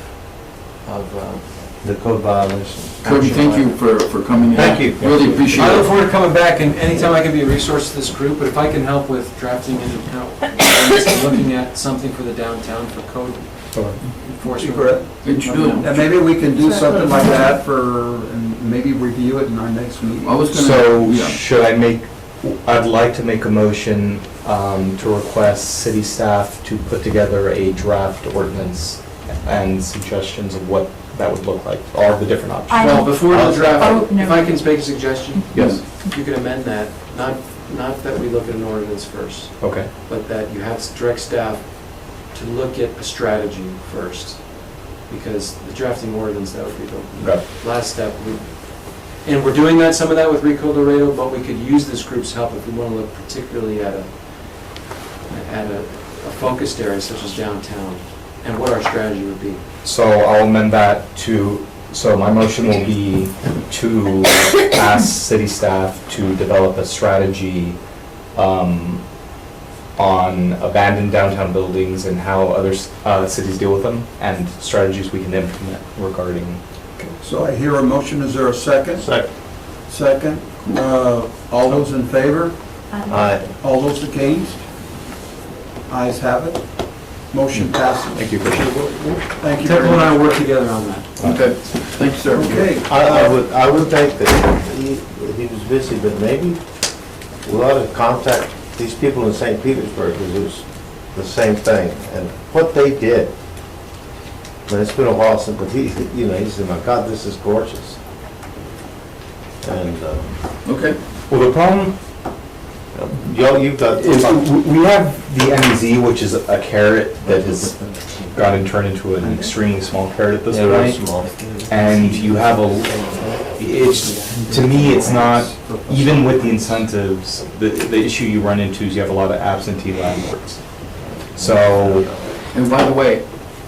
The code violation.
Kirby, thank you for coming in.
Thank you.
Really appreciate
I look
it.
forward to coming back, and anytime I can be a resource to this group, but if I can help with drafting and looking at something for the downtown for code enforcement.
Good you do.
And maybe we can do something like that and maybe review it in our next meeting.
I was gonna.
So
yeah.
I'd like to make a motion to request city staff to put together a draft ordinance and suggestions of what that would look like, all the different options.
I-
Well, before the
Oh,
draft,
never
if I can
mind.
make a suggestion?
Yes.
You could amend that, not that we look at an ordinance first,
Okay.
but that you have direct staff to look at a strategy first. Because the drafting ordinance, that would be the
Right.
last step. And we're doing that, some of that with Rico Laredo, but we could use this group's help if we want to look particularly at a focused area such as downtown, and what our strategy would be.
So I'll amend that to, so my motion will be to ask city staff to develop a strategy on abandoned downtown buildings and how other cities deal with them, and strategies we can implement regarding.
So I hear a motion, is there a second?
Second.
Second. All those in favor?
Aye.
All those against? Ayes have it. Motion passes.
Thank you, Commissioner.
Thank you very
Temple and I
much.
will work together on that.
Okay, thank you, sir.
Okay.
I would think that he was busy, but maybe we ought to contact these people in St. Petersburg, because it was the same thing, and what they did. And it's been a while since, but he said, my God, this is gorgeous. And,
Okay,
Well, the problem
you've got.
is we have the MEZ, which is a carrot that has gotten turned into an extremely small carrot at this
Yeah, very
point.
small.
And you have to me, it's not, even with the incentives, the issue you run into is you have a lot of absentee landlords. So,
and by the way,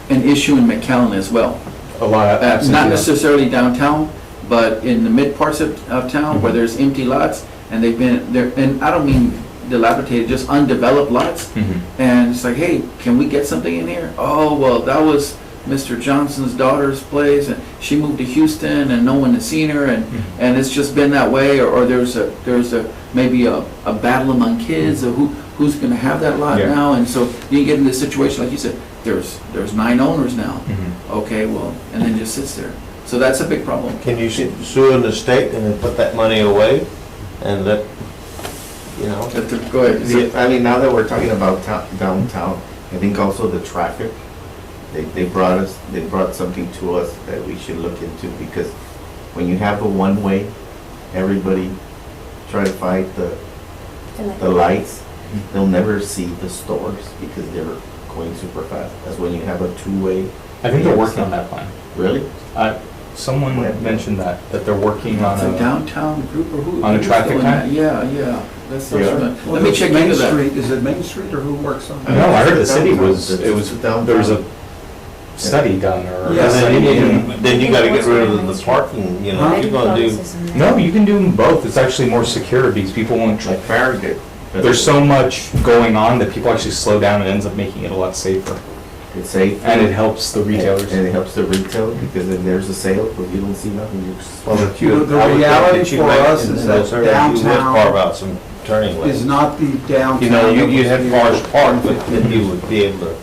an issue in McAllen as well.
a lot of absentee.
Not necessarily downtown, but in the mid parts of town where
Mhm.
there's empty lots, and they've been there, and I don't mean dilapidated, just undeveloped lots.
Mhm.
And it's like, hey, can we get something in here? Oh, well, that was Mr. Johnson's daughter's place, and she moved to Houston, and no one has seen her, and it's just been that way, or there's maybe a battle among kids, of who's gonna have that lot
Yeah.
now, and so you get in this situation, like you said, there's 9 owners now.
Mhm.
Okay, well, and then just sits there. So that's a big problem.
Can you sue in the state and then put that money away and let,
Go ahead.
I mean, now that we're talking about downtown, I think also the traffic, they brought something to us that we should look into, because when you have a one-way, everybody try to fight the lights, they'll never see the stores because they're going super fast. That's when you have a two-way.
I think they're working on that plan.
Really?
Someone mentioned that they're working on
It's a
a,
downtown group or who?
On a
who's
traffic
doing
time?
that? Yeah. That's
Yeah.
Let me check
Main
into that.
Street, is it Main Street or who works on that?
no, I heard the city was,
It's
it was,
downtown.
there was a study done or.
Yes.
then you gotta get rid of the parking, you're gonna do.
No, you can do both. It's actually more secure because people won't,
Like Farragut.
there's so much going on that people actually slow down and ends up making it a lot safer.
It's safe.
And it helps the retailers.
And it helps the retail, because then there's a sale, but you don't see nothing. You just-
Well, but you-
The
I would think
reality
that you
for
make-
us
in
is
those
that
areas, you would
downtown
carve out some turning
is
lanes.
not the downtown.
You know, you'd
that
have
was
cars
here.
parked, but then you would be able to,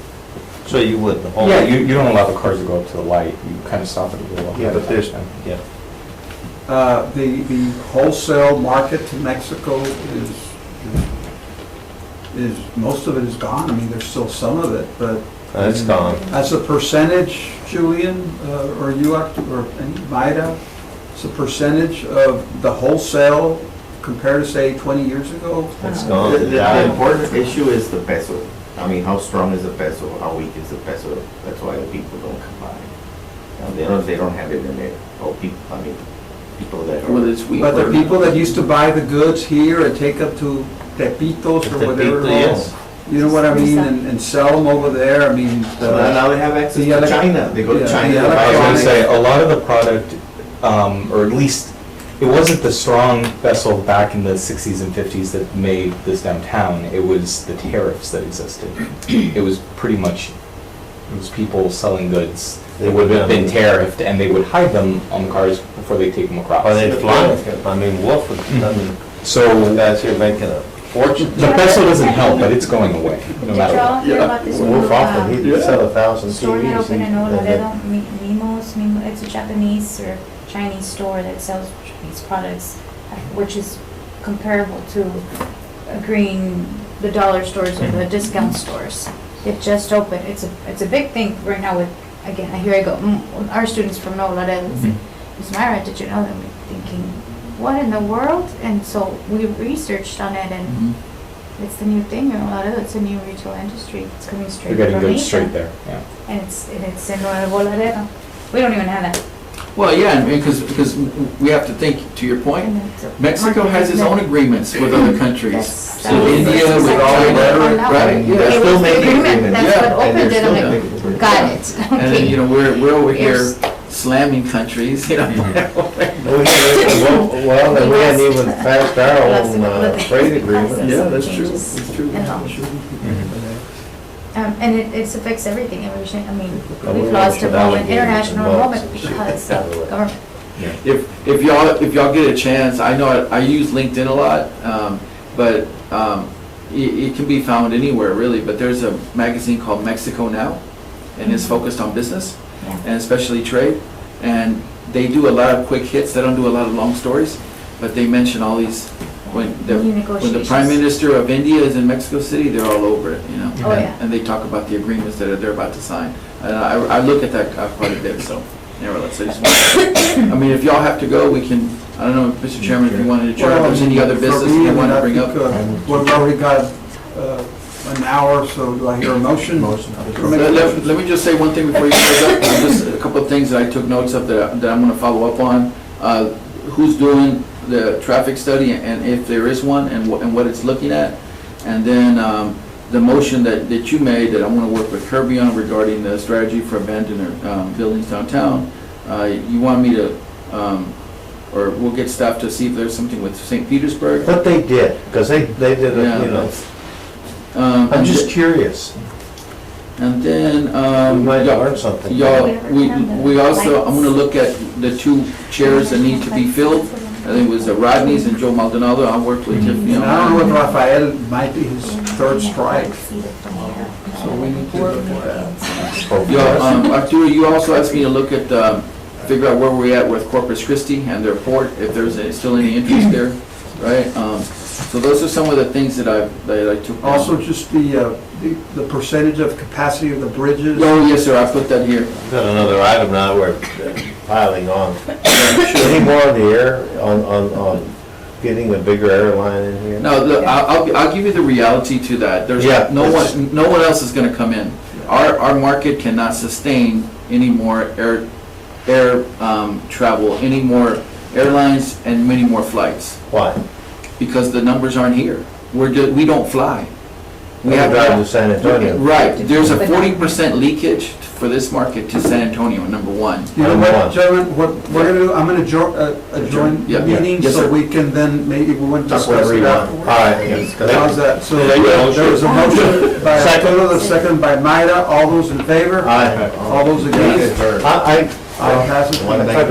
so you wouldn't. hold
Yeah,
it.
you don't allow the cars to go up to the light. You kind of stop it a little.
Yeah, but there's, yeah.
The wholesale market to Mexico is, most of it is gone. I mean, there's still some of it, but
It's gone.
as a percentage, Julian, or you, or Maida, it's a percentage of the wholesale compared to, say, 20 years ago?
It's
The
gone.
the important issue is the peso. I mean, how strong is the peso, how weak is the peso? That's why the people don't come by. They don't have it in there. People that
Whether
are.
it's weak
But the
or-
people that used to buy the goods here and take them to Tepitos or whatever,
Tepito, yes.
you know what I mean, and sell them over there, I mean.
So now they have access
the
to
elec-
China. They go to
yeah,
China.
the
to buy
I was gonna
it.
say, a lot of the product, or at least, it wasn't the strong vessel back in the 60s and 50s that made this downtown. It was the tariffs that existed. It was pretty much, it was people selling goods. They would have been tariffed and they would hide them on the cars before they take them across.
Or they'd fly them. I mean, Wolf,
So
guys here making a fortune.
the peso doesn't help, but it's going away, no
Did
matter
y'all
what.
hear about this new
Wolf often, he'd sell 1,000
store that
TVs.
opened in
and then-
Laredo, Mimo, it's a Japanese or Chinese store that sells Chinese products, which is comparable to the dollar stores or the discount stores. It just opened, it's a big thing right now with again, here I go, our students from Laredo, Ms. Myra, did you know that? I'm thinking, what in the world? And so we researched on it, and it's the new thing in Laredo. It's a new retail industry. It's coming
We're
straight
getting
from
good
Asia.
straight there, yeah.
And it's in Nuevo Laredo. We don't even have that.
Well, yeah, and because we have to think, to your point,
And it's a
Mexico
market
has its own
business.
agreements with other countries.
That's-
So
that was
India
the
with
second
all
one
their,
on that
right?
one.
Yeah.
They're
It
still
was the
making
agreement.
agreements.
That's
Yeah.
what
And
Open
they're
did. I'm
still
like,
making-
got it.
And then,
Okay.
you know, we're over here
Here's-
slamming countries, you know.
Well, then we hadn't even passed our
Let's-
own
let's-
trade agreement.
Yeah, that's true,
Changes
that's true.
in law. And it affects everything. I mean,
Oh, we
we've lost
should
enrollment,
allocate it
international
to
enrollment
votes.
because of government.
If y'all get a chance, I know I use LinkedIn a lot, but it can be found anywhere really, but there's a magazine called Mexico Now, and it's focused on business,
Yeah.
and especially trade, and they do a lot of quick hits, they don't do a lot of long stories, but they mention all these, when
New
the
negotiations.
Prime Minister of India is in Mexico City, they're all over it, you know?
Oh, yeah.
And they talk about the agreements that they're about to sign, and I look at that quite a bit, so, nevertheless, I just want, I mean, if y'all have to go, we can, I don't know, Mr. Chairman, if you wanted to adjourn, if there's any other business you want to bring up.
We've already got an hour, so do I hear a motion? Motion.
Let me just say one thing before you close up, just a couple of things that I took notes of that I'm gonna follow up on. Who's doing the traffic study, and if there is one, and what it's looking at. And then, the motion that you made, that I'm gonna work with Kirby on regarding the strategy for abandoned buildings downtown. You want me to, or we'll get staff to see if there's something with St. Petersburg.
But they did, because they did, it,
Yeah,
you know.
Um,
I'm
and
just
th-
curious.
And then,
We might
y'all-
learn something.
we also, I'm gonna look at the two chairs that need to be filled. I think it was Rodney's and Joe Maldonado. I'll work with Tiffany on
And I don't know if
that.
Rafael might be his third strike, so we need to look at that.
Arturo, you also asked me to look at, figure out where we're at with Corpus Christi and their port, if there's still any interest there, right? So those are some of the things that I took down.
Also, just the percentage of capacity of the bridges.
Oh, yes, sir, I put that here.
Got another item now we're piling on. Any more on the air, on getting a bigger airline in here?
No, I'll give you the reality to that. There's
Yeah,
no
that's-
one else is gonna come in. Our market cannot sustain any more air travel, any more airlines and many more flights,
Why?
because the numbers aren't here. We don't fly.
We have drive to San Antonio.
Right, there's a 40% leakage for this market to San Antonio, number one.
You know
Number
what,
one.
gentlemen, what we're gonna do, I'm gonna adjourn
Yeah,
the
yeah.
meeting,
Yes,
so
sir.
we can then, maybe we won't
Talk
discuss
whatever
it
you want.
afterwards.
All right.
How's that? So
There you go.
there was a motion by
Second.
Arturo, the second by Mayra, all those in favor?
Aye.
All those against?
I
Aye, passes.
I